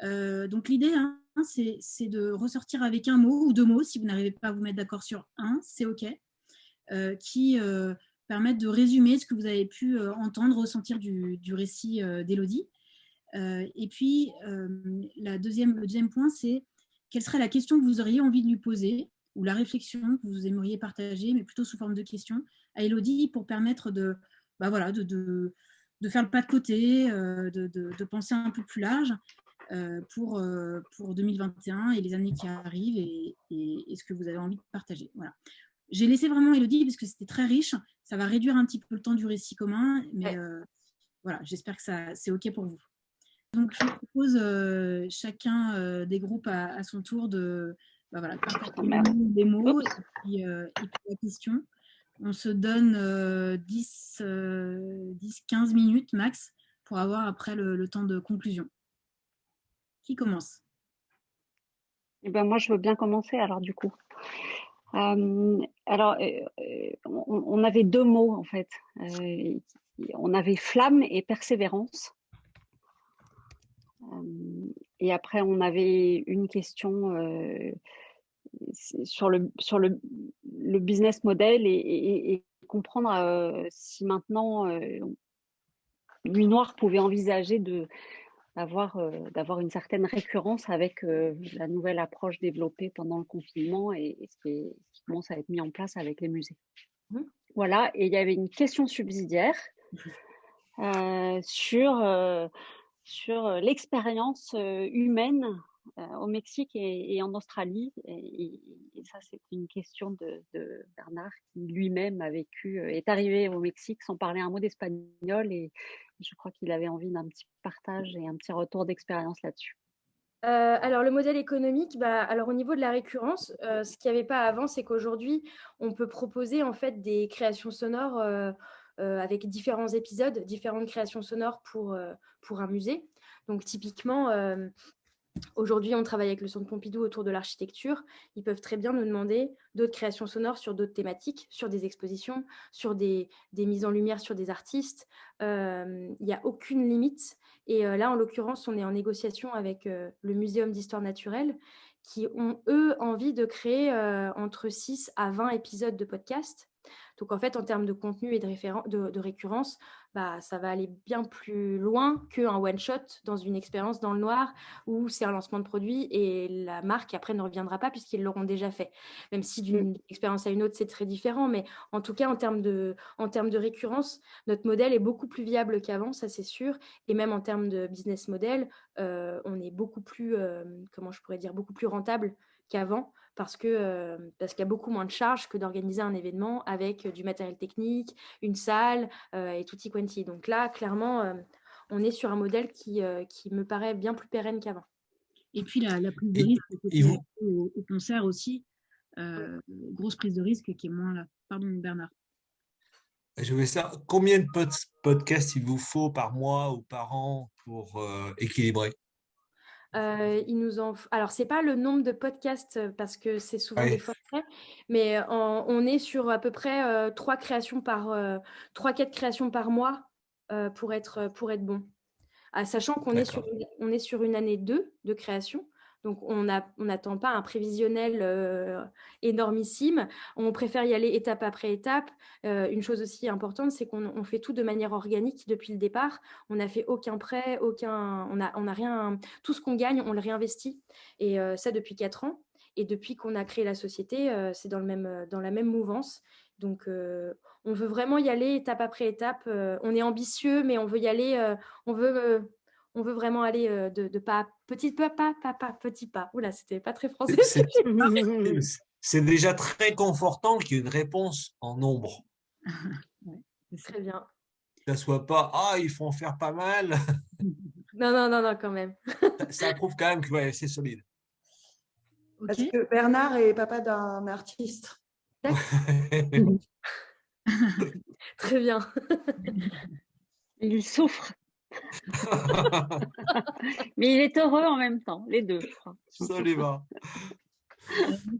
Donc l'idée, c'est de ressortir avec un mot ou 2 mots, si vous n'arrivez pas à vous mettre d'accord sur un, c'est ok, qui permettent de résumer ce que vous avez pu entendre, ressentir du récit d'Élodie. Et puis, le deuxième point, c'est quelle serait la question que vous auriez envie de lui poser ou la réflexion que vous aimeriez partager, mais plutôt sous forme de question, à Élodie pour permettre de faire le pas de côté, de penser un peu plus large pour 2021 et les années qui arrivent et ce que vous avez envie de partager. Voilà. J'ai laissé vraiment Élodie parce que c'était très riche. Ça va réduire un petit peu le temps du récit commun, mais voilà, j'espère que c'est OK pour vous. Donc, je vous propose chacun des groupes à son tour de des mots et puis la question. On se donne 10-15 minutes max pour avoir après le temps de conclusion. Qui commence? Moi, je veux bien commencer alors du coup. On avait 2 mots en fait. On avait flamme et persévérance. Et après, on avait une question sur le business model et comprendre si maintenant Nuit Noire pouvait envisager d'avoir une certaine récurrence avec la nouvelle approche développée pendant le confinement et ce qui commence à être mis en place avec les musées. Voilà, et il y avait une question subsidiaire sur l'expérience humaine au Mexique et en Australie. Et ça, c'est une question de Bernard qui lui-même a vécu, est arrivé au Mexique sans parler un mot d'espagnol et je crois qu'il avait envie d'un petit partage et un petit retour d'expérience là-dessus. Alors, le modèle économique, alors au niveau de la récurrence, ce qu'il n'y avait pas avant, c'est qu'aujourd'hui, on peut proposer en fait des créations sonores avec différents épisodes, différentes créations sonores pour un musée. Donc, typiquement, aujourd'hui, on travaille avec le Centre Pompidou autour de l'architecture. Ils peuvent très bien nous demander d'autres créations sonores sur d'autres thématiques, sur des expositions, sur des mises en lumière sur des artistes. Il n'y a aucune limite. Et là, en l'occurrence, on est en négociation avec le Muséum d'histoire naturelle qui ont, eux, envie de créer entre 6 à 20 épisodes de podcast. Donc, en fait, en termes de contenu et de récurrence, ça va aller bien plus loin qu'un one-shot dans une expérience dans le noir où c'est un lancement de produit et la marque, après, ne reviendra pas puisqu'ils l'auront déjà fait. Même si d'une expérience à une autre, c'est très différent. Mais en tout cas, en termes de récurrence, notre modèle est beaucoup plus viable qu'avant, ça, c'est sûr. Et même en termes de business model, on est beaucoup plus, beaucoup plus rentable qu'avant parce qu'il y a beaucoup moins de charges que d'organiser un événement avec du matériel technique, une salle et tutti quanti. Donc là, clairement, on est sur un modèle qui me paraît bien plus pérenne qu'avant. Et puis la prise de risque au concert aussi, grosse prise de risque qui est moins là. Pardon, Bernard. Je voulais savoir combien de podcasts il vous faut par mois ou par an pour équilibrer. Alors, c'est pas le nombre de podcasts parce que c'est souvent des forfaits, mais on est sur à peu près 3-4 créations par mois pour être bon. Sachant qu'on est sur une année 2 de création. Donc, on n'attend pas un prévisionnel énormissime. On préfère y aller étape après étape. Une chose aussi importante, c'est qu'on fait tout de manière organique depuis le départ. On n'a fait aucun prêt, on n'a rien. Tout ce qu'on gagne, on le réinvestit. Et ça depuis 4 ans. Et depuis qu'on a créé la société, c'est dans la même mouvance. Donc, on veut vraiment y aller étape après étape. On est ambitieux, mais on veut y aller. On veut vraiment aller de pas petit pas. Oula, c'était pas très français. C'est déjà très confortant qu'il y ait une réponse en nombre. Très bien. Que ça soit pas ils font faire pas mal. Non, quand même. Ça prouve quand même que ouais, c'est solide. Ok. Parce que Bernard est papa d'un artiste. Très bien. Il souffre, mais il est heureux en même temps, les deux, je crois. Absolument.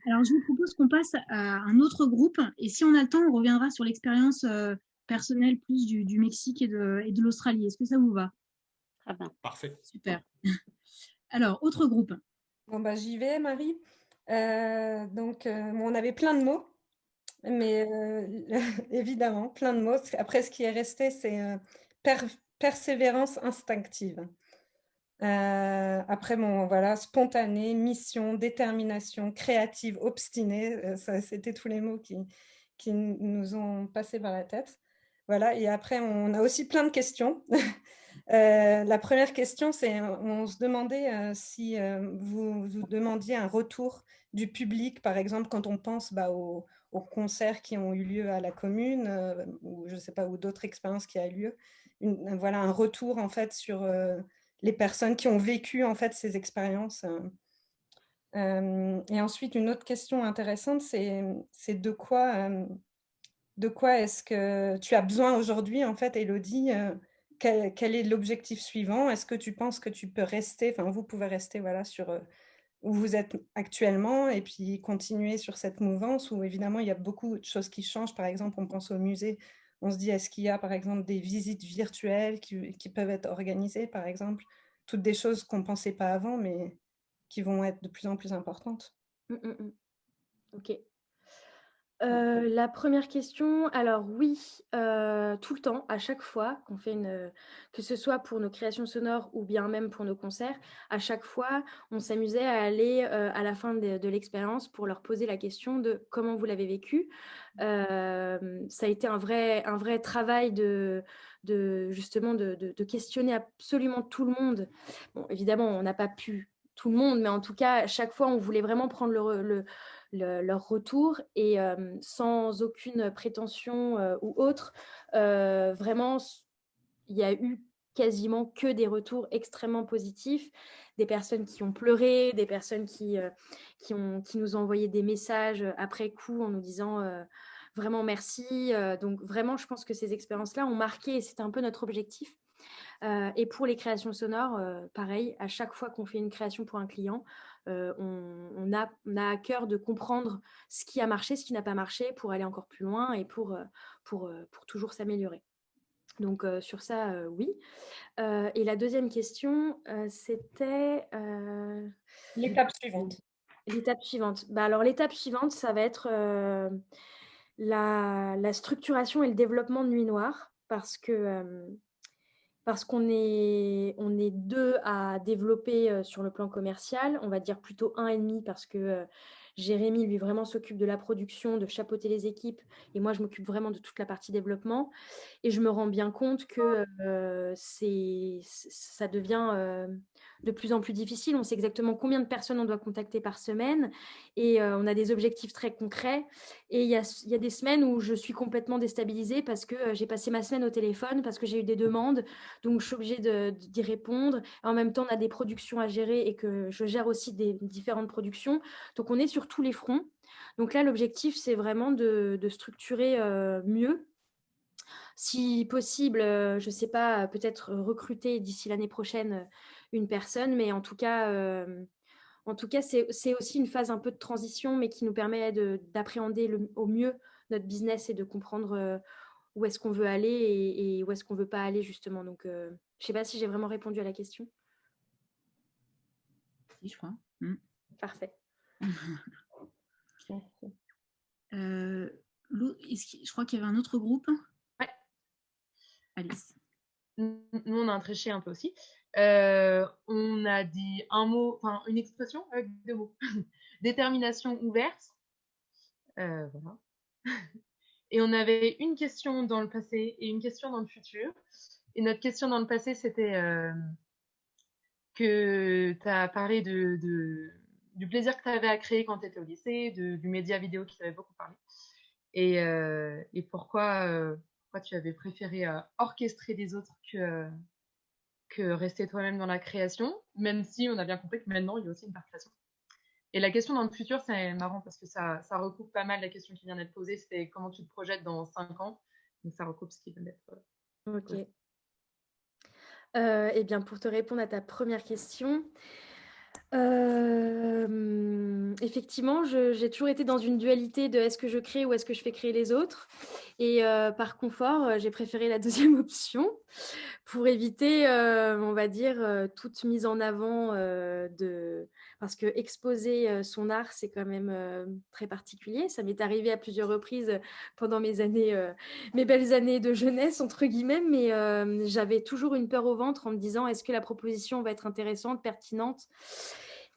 Alors, je vous propose qu'on passe à un autre groupe. Et si on a le temps, on reviendra sur l'expérience personnelle plus du Mexique et de l'Australie. Est-ce que ça vous va? Très bien. Parfait. Super. Alors, autre groupe. Bon, bah, j'y vais, Marie. Donc, on avait plein de mots, mais évidemment, plein de mots. Après, ce qui est resté, c'est persévérance instinctive. Après, bon, voilà, spontané, mission, détermination, créative, obstinée, c'était tous les mots qui nous ont passé par la tête. Voilà, et après, on a aussi plein de questions. La première question, c'est, on se demandait si vous demandiez un retour du public, par exemple, quand on pense aux concerts qui ont eu lieu à la commune, ou je ne sais pas, ou d'autres expériences qui ont eu lieu. Voilà, un retour, en fait, sur les personnes qui ont vécu, en fait, ces expériences. Et ensuite, une autre question intéressante, c'est de quoi est-ce que tu as besoin aujourd'hui, en fait, Élodie? Quel est l'objectif suivant? Est-ce que tu penses que tu peux rester, enfin, vous pouvez rester voilà, sur où vous êtes actuellement et puis continuer sur cette mouvance où évidemment il y a beaucoup de choses qui changent. Par exemple, on pense au musée, on se dit est-ce qu'il y a par exemple des visites virtuelles qui peuvent être organisées, par exemple, toutes des choses qu'on ne pensait pas avant, mais qui vont être de plus en plus importantes. Ok. La première question, alors oui, tout le temps, à chaque fois qu'on fait que ce soit pour nos créations sonores ou bien même pour nos concerts, à chaque fois, on s'amusait à aller à la fin de l'expérience pour leur poser la question de comment vous l'avez vécu. Ça a été un vrai travail justement de questionner absolument tout le monde. Bon, évidemment, on n'a pas pu tout le monde, mais en tout cas, à chaque fois, on voulait vraiment prendre leur retour et sans aucune prétention ou autre, vraiment, il y a eu quasiment que des retours extrêmement positifs, des personnes qui ont pleuré, des personnes qui nous ont envoyé des messages après coup en nous disant vraiment merci. Donc vraiment, je pense que ces expériences-là ont marqué et c'était un peu notre objectif. Et pour les créations sonores, pareil, à chaque fois qu'on fait une création pour un client, on a à cœur de comprendre ce qui a marché, ce qui n'a pas marché pour aller encore plus loin et pour toujours s'améliorer. Donc sur ça, oui. Et la deuxième question, c'était… L'étape suivante. L'étape suivante. Alors l'étape suivante, ça va être la structuration et le développement de Nuit Noire parce qu'on est deux à développer sur le plan commercial, on va dire plutôt un et demi parce que Jérémy, lui, vraiment s'occupe de la production, de chapeauter les équipes, et moi, je m'occupe vraiment de toute la partie développement. Et je me rends bien compte que ça devient de plus en plus difficile. On sait exactement combien de personnes on doit contacter par semaine, et on a des objectifs très concrets. Et il y a des semaines où je suis complètement déstabilisée parce que j'ai passé ma semaine au téléphone, parce que j'ai eu des demandes, donc je suis obligée d'y répondre. En même temps, on a des productions à gérer et que je gère aussi des différentes productions. Donc on est sur tous les fronts. Donc là, l'objectif, c'est vraiment de structurer mieux. Si possible, je ne sais pas, peut-être recruter d'ici l'année prochaine une personne, mais en tout cas, c'est aussi une phase un peu de transition, mais qui nous permet d'appréhender au mieux notre business et de comprendre où est-ce qu'on veut aller et où est-ce qu'on ne veut pas aller, justement. Donc, je ne sais pas si j'ai vraiment répondu à la question. Si, je crois. Parfait. Je crois qu'il y avait un autre groupe. Ouais. Alice. Nous, on a un triché un peu aussi. On a dit un mot, enfin une expression avec 2 mots. Détermination ouverte. Voilà. Et on avait une question dans le passé et une question dans le futur. Et notre question dans le passé, c'était que tu as parlé du plaisir que tu avais à créer quand tu étais au lycée, du média vidéo qui t'avait beaucoup parlé. Et pourquoi tu avais préféré orchestrer des autres que rester toi-même dans la création, même si on a bien compris que maintenant, il y a aussi une part création. Et la question dans le futur, c'est marrant parce que ça recoupe pas mal la question qui vient d'être posée, c'était comment tu te projettes dans 5 ans. Donc ça recoupe ce qui vient d'être Ok. Eh bien, pour te répondre à ta première question, effectivement, j'ai toujours été dans une dualité de est-ce que je crée ou est-ce que je fais créer les autres. Et par confort, j'ai préféré la deuxième option pour éviter, on va dire, toute mise en avant parce que exposer son art, c'est quand même très particulier. Ça m'est arrivé à plusieurs reprises pendant mes belles années de jeunesse, entre guillemets, mais j'avais toujours une peur au ventre en me disant, est-ce que la proposition va être intéressante, pertinente ?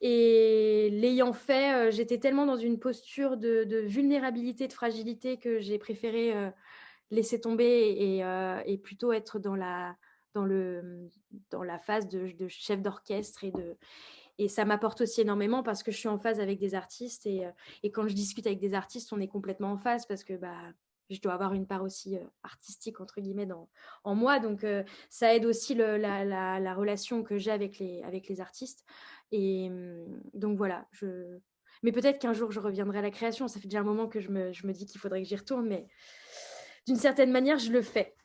Et l'ayant fait, j'étais tellement dans une posture de vulnérabilité, de fragilité que j'ai préféré laisser tomber et plutôt être dans la phase de chef d'orchestre et ça m'apporte aussi énormément parce que je suis en phase avec des artistes et quand je discute avec des artistes, on est complètement en phase parce que je dois avoir une part aussi artistique entre guillemets en moi, donc ça aide aussi la relation que j'ai avec les artistes et donc voilà. Mais peut-être qu'un jour je reviendrai à la création. Ça fait déjà un moment que je me dis qu'il faudrait que j'y retourne, mais d'une certaine manière, je le fais.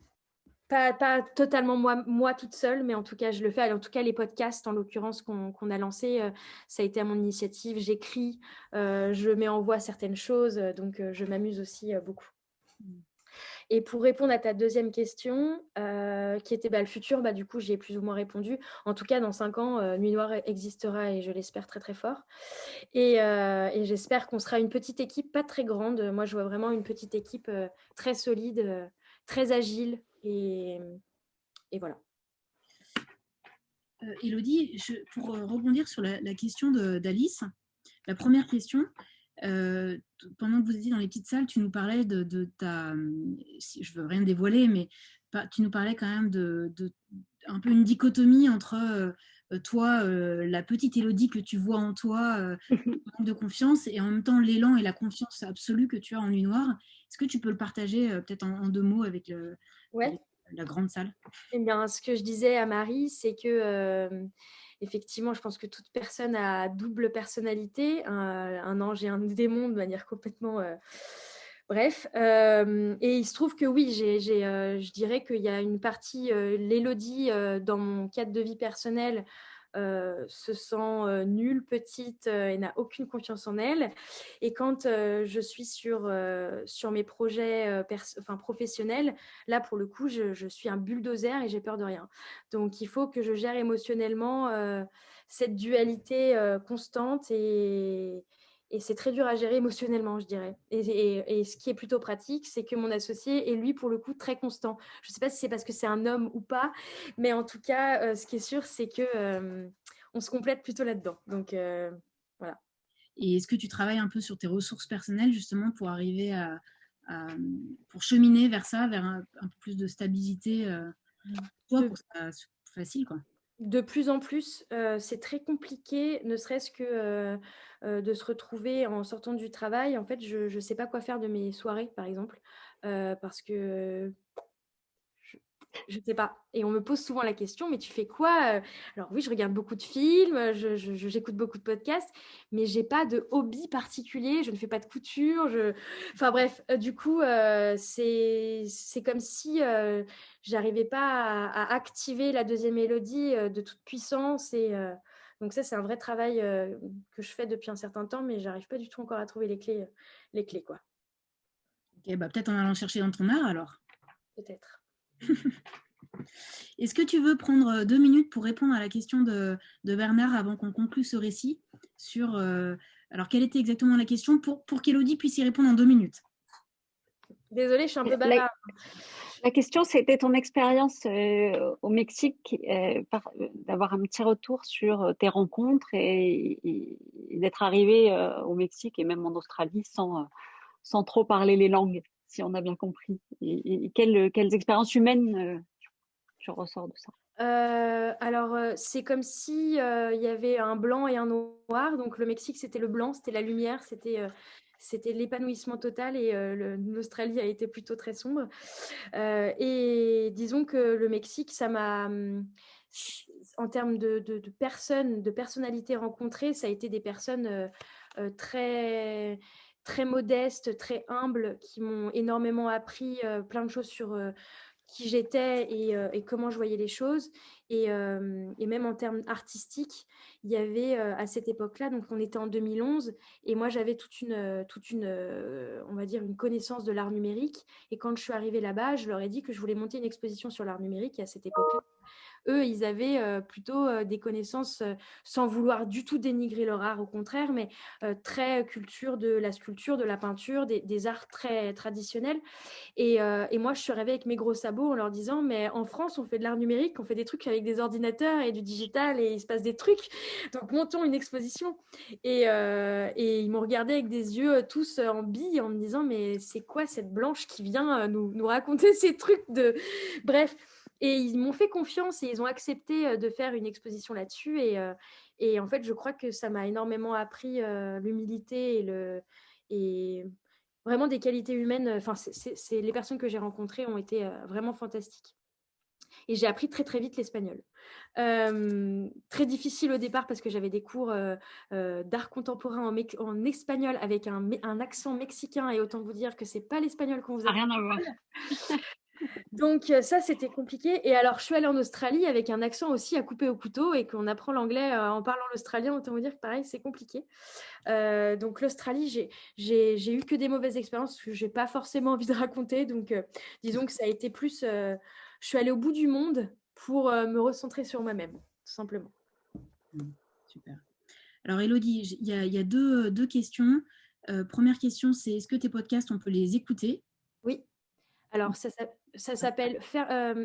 Pas totalement moi toute seule, mais en tout cas, je le fais. En tout cas, les podcasts, en l'occurrence, qu'on a lancés, ça a été à mon initiative. J'écris, je mets en voix certaines choses, donc je m'amuse aussi beaucoup. Et pour répondre à ta deuxième question, qui était le futur, du coup, j'y ai plus ou moins répondu. En tout cas, dans 5 ans, Nuit Noire existera et je l'espère très, très fort. Et j'espère qu'on sera une petite équipe, pas très grande. Moi, je vois vraiment une petite équipe très solide, très agile. Et voilà. Élodie, pour rebondir sur la question d'Alice, la première question, pendant que vous étiez dans les petites salles, tu nous parlais de ta, je veux rien dévoiler, mais tu nous parlais quand même de un peu une dichotomie entre toi, la petite Élodie que tu vois en toi, manque de confiance, et en même temps l'élan et la confiance absolue que tu as en Nuit Noire. Est-ce que tu peux le partager peut-être en 2 mots avec la grande salle? Eh bien, ce que je disais à Marie, c'est que effectivement, je pense que toute personne a double personnalité, un ange et un démon de manière complètement bref. Et il se trouve que oui, je dirais qu'il y a une partie, l'Élodie dans mon cadre de vie personnel se sent nulle, petite et n'a aucune confiance en elle. Et quand je suis sur mes projets professionnels, là, pour le coup, je suis un bulldozer et j'ai peur de rien. Donc, il faut que je gère émotionnellement cette dualité constante et c'est très dur à gérer émotionnellement, je dirais. Et ce qui est plutôt pratique, c'est que mon associé est, lui, pour le coup, très constant. Je ne sais pas si c'est parce que c'est un homme ou pas, mais en tout cas, ce qui est sûr, c'est que on se complète plutôt là-dedans. Donc, voilà. Et est-ce que tu travailles un peu sur tes ressources personnelles, justement, pour arriver pour cheminer vers ça, vers un peu plus de stabilité, pour que ça soit facile, quoi? De plus en plus, c'est très compliqué, ne serait-ce que de se retrouver en sortant du travail. En fait, je ne sais pas quoi faire de mes soirées, par exemple, parce que je ne sais pas. Et on me pose souvent la question, mais tu fais quoi? Alors oui, je regarde beaucoup de films, j'écoute beaucoup de podcasts, mais je n'ai pas de hobby particulier, je ne fais pas de couture. Enfin bref, du coup, c'est comme si j'arrivais pas à activer la deuxième mélodie de toute puissance. Donc ça, c'est un vrai travail que je fais depuis un certain temps, mais j'arrive pas du tout encore à trouver les clés, quoi. Ok, peut-être en allant chercher dans ton art, alors. Peut-être. Est-ce que tu veux prendre 2 minutes pour répondre à la question de Bernard avant qu'on conclue ce récit sur, alors, quelle était exactement la question pour qu'Élodie puisse y répondre en 2 minutes? Désolée, je suis un peu bavarde. La question, c'était ton expérience au Mexique, d'avoir un petit retour sur tes rencontres et d'être arrivé au Mexique et même en Australie sans trop parler les langues, si on a bien compris. Et quelles expériences humaines tu ressors de ça? Alors, c'est comme si il y avait un blanc et un noir. Donc, le Mexique, c'était le blanc, c'était la lumière, c'était l'épanouissement total et l'Australie a été plutôt très sombre. Et disons que le Mexique, ça en termes de personnes, de personnalités rencontrées, ça a été des personnes très, très modestes, très humbles, qui m'ont énormément appris plein de choses sur qui j'étais et comment je voyais les choses. Et même en termes artistiques, il y avait à cette époque-là, donc on était en 2011, et moi j'avais toute une on va dire, une connaissance de l'art numérique. Et quand je suis arrivée là-bas, je leur ai dit que je voulais monter une exposition sur l'art numérique. Et à cette époque-là, eux, ils avaient plutôt des connaissances, sans vouloir du tout dénigrer leur art, au contraire, mais très culture de la sculpture, de la peinture, des arts très traditionnels. Et moi, je suis arrivée avec mes gros sabots en leur disant, mais en France, on fait de l'art numérique, on fait des trucs avec des ordinateurs et du digital et il se passe des trucs. Donc, montons une exposition. Et ils m'ont regardé avec des yeux tous en bille en me disant, mais c'est quoi cette blanche qui vient nous raconter ces trucs de... Bref. Et ils m'ont fait confiance et ils ont accepté de faire une exposition là-dessus. Et en fait, je crois que ça m'a énormément appris l'humilité et vraiment des qualités humaines. Enfin, les personnes que j'ai rencontrées ont été vraiment fantastiques. Et j'ai appris très, très vite l'espagnol. Très difficile au départ parce que j'avais des cours d'art contemporain en espagnol avec un accent mexicain. Et autant vous dire que ce n'est pas l'espagnol qu'on vous a. Rien à voir. Donc ça, c'était compliqué. Et alors, je suis allée en Australie avec un accent aussi à couper au couteau et qu'on apprend l'anglais en parlant l'australien. Autant vous dire que pareil, c'est compliqué. Donc l'Australie, j'ai eu que des mauvaises expériences que je n'ai pas forcément envie de raconter. Donc disons que ça a été plus... je suis allée au bout du monde pour me recentrer sur moi-même, tout simplement. Super. Alors Élodie, il y a deux questions. Première question, c'est est-ce que tes podcasts, on peut les écouter? Oui. Alors, ça s'appelle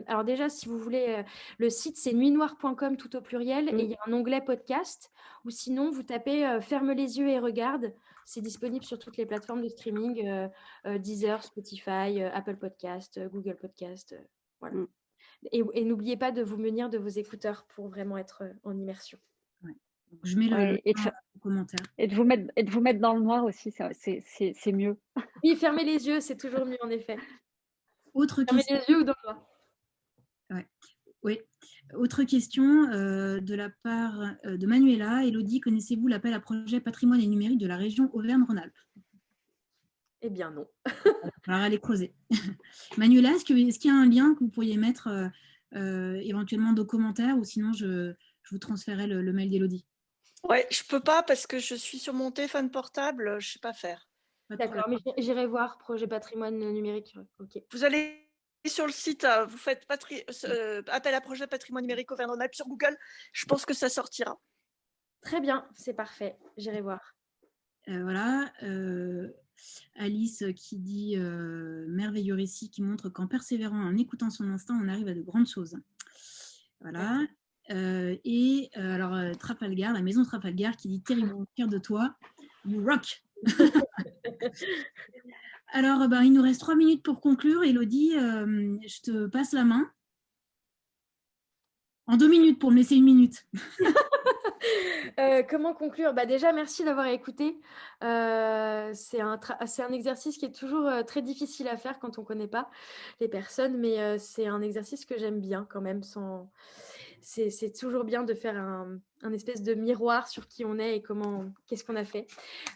alors déjà, si vous voulez, le site, c'est nuitnoire.com tout au pluriel, et il y a un onglet podcast, ou sinon, vous tapez ferme les yeux et regarde. C'est disponible sur toutes les plateformes de streaming, Deezer, Spotify, Apple Podcast, Google Podcast, voilà. Et n'oubliez pas de vous munir de vos écouteurs pour vraiment être en immersion. Ouais. Je mets le lien en commentaire. Et de vous mettre dans le noir aussi, c'est mieux. Oui, fermez les yeux, c'est toujours mieux en effet. Autre fermez question. les yeux ou dans le noir. Ouais. Oui. Autre question de la part de Manuela. Élodie, connaissez-vous l'appel à projet patrimoine et numérique de la région Auvergne-Rhône-Alpes? Eh bien non. Alors allez creuser. Manuela, est-ce qu'il y a un lien que vous pourriez mettre éventuellement dans les commentaires, ou sinon je vous transférerai le mail d'Élodie? Ouais, je peux pas parce que je suis sur mon téléphone portable, je sais pas faire. D'accord, mais j'irai voir projet patrimoine numérique. Ok. Vous allez sur le site, vous faites appel à projet patrimoine numérique Auvergne-Rhône-Alpes sur Google. Je pense que ça sortira. Très bien, c'est parfait. J'irai voir. Voilà. Alice qui dit merveilleux récit qui montre qu'en persévérant, en écoutant son instinct, on arrive à de grandes choses. Voilà. Alors Trafalgar, la maison Trafalgar qui dit terriblement fier de toi, you rock. Alors il nous reste 3 minutes pour conclure. Élodie, je te passe la main. En 2 minutes pour me laisser 1 minute. Comment conclure? Déjà, merci d'avoir écouté. C'est un exercice qui est toujours très difficile à faire quand on ne connaît pas les personnes, mais c'est un exercice que j'aime bien quand même. C'est toujours bien de faire un espèce de miroir sur qui on est et qu'est-ce qu'on a fait.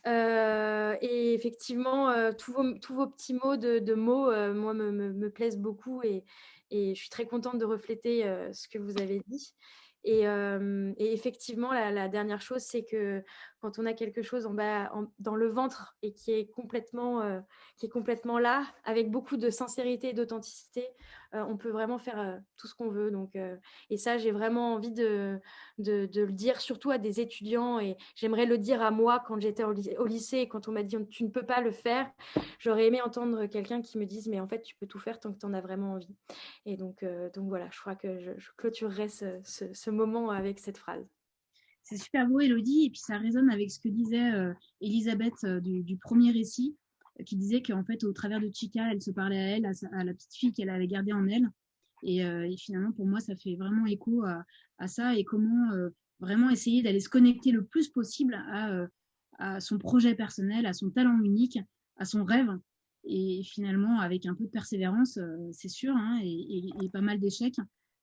Et effectivement, tous vos petits mots de mots, moi, me plaisent beaucoup et je suis très contente de refléter ce que vous avez dit. Et effectivement, la dernière chose, c'est que quand on a quelque chose dans le ventre et qui est complètement là, avec beaucoup de sincérité et d'authenticité, on peut vraiment faire tout ce qu'on veut. Donc, et ça, j'ai vraiment envie de le dire, surtout à des étudiants. Et j'aimerais le dire à moi quand j'étais au lycée et quand on m'a dit « tu ne peux pas le faire ». J'aurais aimé entendre quelqu'un qui me dise « mais en fait, tu peux tout faire tant que tu en as vraiment envie ». Et donc voilà, je crois que je clôturerai ce moment avec cette phrase. C'est super beau, Élodie, et puis ça résonne avec ce que disait Elisabeth du premier récit, qui disait qu'en fait, au travers de Chica, elle se parlait à elle, à la petite fille qu'elle avait gardée en elle. Et finalement, pour moi, ça fait vraiment écho à ça, et comment vraiment essayer d'aller se connecter le plus possible à son projet personnel, à son talent unique, à son rêve. Et finalement, avec un peu de persévérance, c'est sûr, hein, et pas mal d'échecs,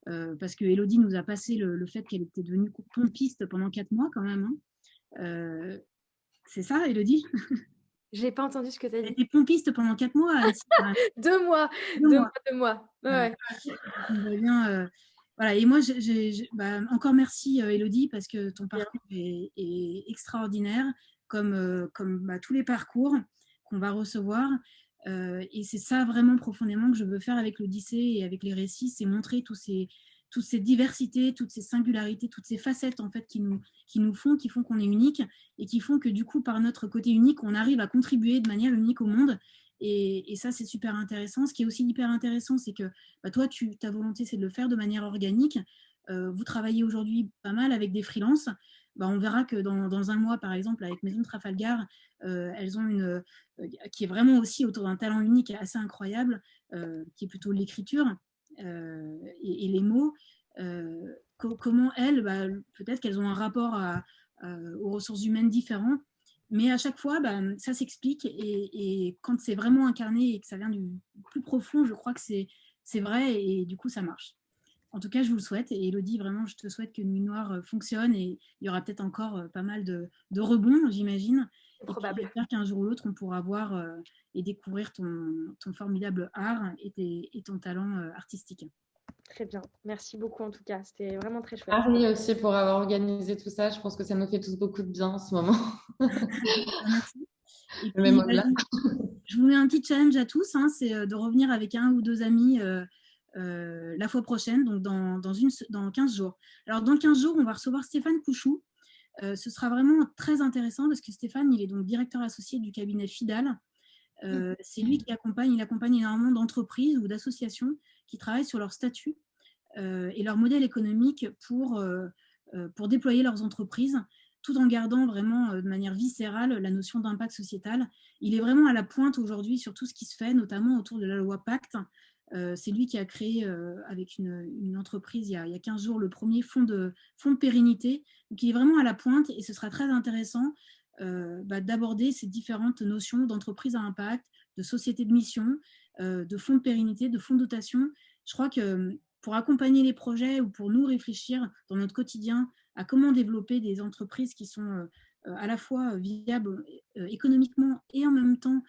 parce que Élodie nous a passé le fait qu'elle était devenue pompiste pendant 4 mois quand même. Hein. C'est ça, Élodie? Je n'ai pas entendu ce que tu as Elle dit. était pompiste pendant 4 mois à Annecy. 2 mois. 2 mois. Ouais. On voit bien, voilà. Et moi, encore merci, Élodie, parce que ton parcours est extraordinaire, comme tous les parcours qu'on va recevoir. Et c'est ça vraiment profondément que je veux faire avec l'Odyssée et avec les récits, c'est montrer toutes ces diversités, toutes ces singularités, toutes ces facettes en fait qui font qu'on est unique et qui font que du coup par notre côté unique, on arrive à contribuer de manière unique au monde. Et ça, c'est super intéressant. Ce qui est aussi hyper intéressant, c'est que toi, ta volonté, c'est de le faire de manière organique. Vous travaillez aujourd'hui pas mal avec des freelances. On verra que dans un mois, par exemple, avec Maison de Trafalgar, elles ont qui est vraiment aussi autour d'un talent unique assez incroyable, qui est plutôt l'écriture et les mots. Comment elles, peut-être qu'elles ont un rapport aux ressources humaines différent, mais à chaque fois, ça s'explique et quand c'est vraiment incarné et que ça vient du plus profond, je crois que c'est vrai et du coup, ça marche. En tout cas, je vous le souhaite. Et Élodie, vraiment, je te souhaite que Nuit Noire fonctionne et il y aura peut-être encore pas mal de rebonds, j'imagine. Probable. J'espère qu'un jour ou l'autre, on pourra voir et découvrir ton formidable art et ton talent artistique. Très bien. Merci beaucoup en tout cas. C'était vraiment très chouette. Marie aussi pour avoir organisé tout ça. Je pense que ça nous fait tous beaucoup de bien en ce moment. Merci. Et puis, même au-delà. Je vous mets un petit challenge à tous, hein, c'est de revenir avec 1 ou 2 amis la fois prochaine, donc dans 15 jours. Alors, dans 15 jours, on va recevoir Stéphane Couchou. Ce sera vraiment très intéressant parce que Stéphane, il est donc directeur associé du cabinet Fidal. C'est lui qui accompagne énormément d'entreprises ou d'associations qui travaillent sur leur statut et leur modèle économique pour déployer leurs entreprises, tout en gardant vraiment de manière viscérale la notion d'impact sociétal. Il est vraiment à la pointe aujourd'hui sur tout ce qui se fait, notamment autour de la loi Pacte. C'est lui qui a créé avec une entreprise il y a 15 jours le premier fonds de pérennité. Donc il est vraiment à la pointe et ce sera très intéressant d'aborder ces différentes notions d'entreprise à impact, de société de mission, de fonds de pérennité, de fonds de dotation. Je crois que pour accompagner les projets ou pour nous réfléchir dans notre quotidien à comment développer des entreprises qui sont à la fois viables économiquement et en même temps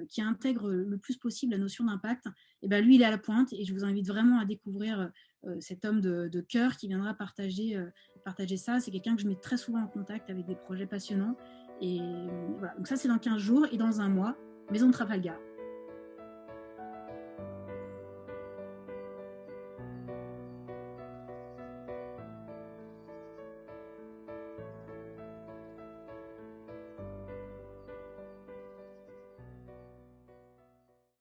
qui intègrent le plus possible la notion d'impact, et lui, il est à la pointe et je vous invite vraiment à découvrir cet homme de cœur qui viendra partager ça. C'est quelqu'un que je mets très souvent en contact avec des projets passionnants. Et voilà, donc ça c'est dans 15 jours et dans un mois, Maison de Trafalgar.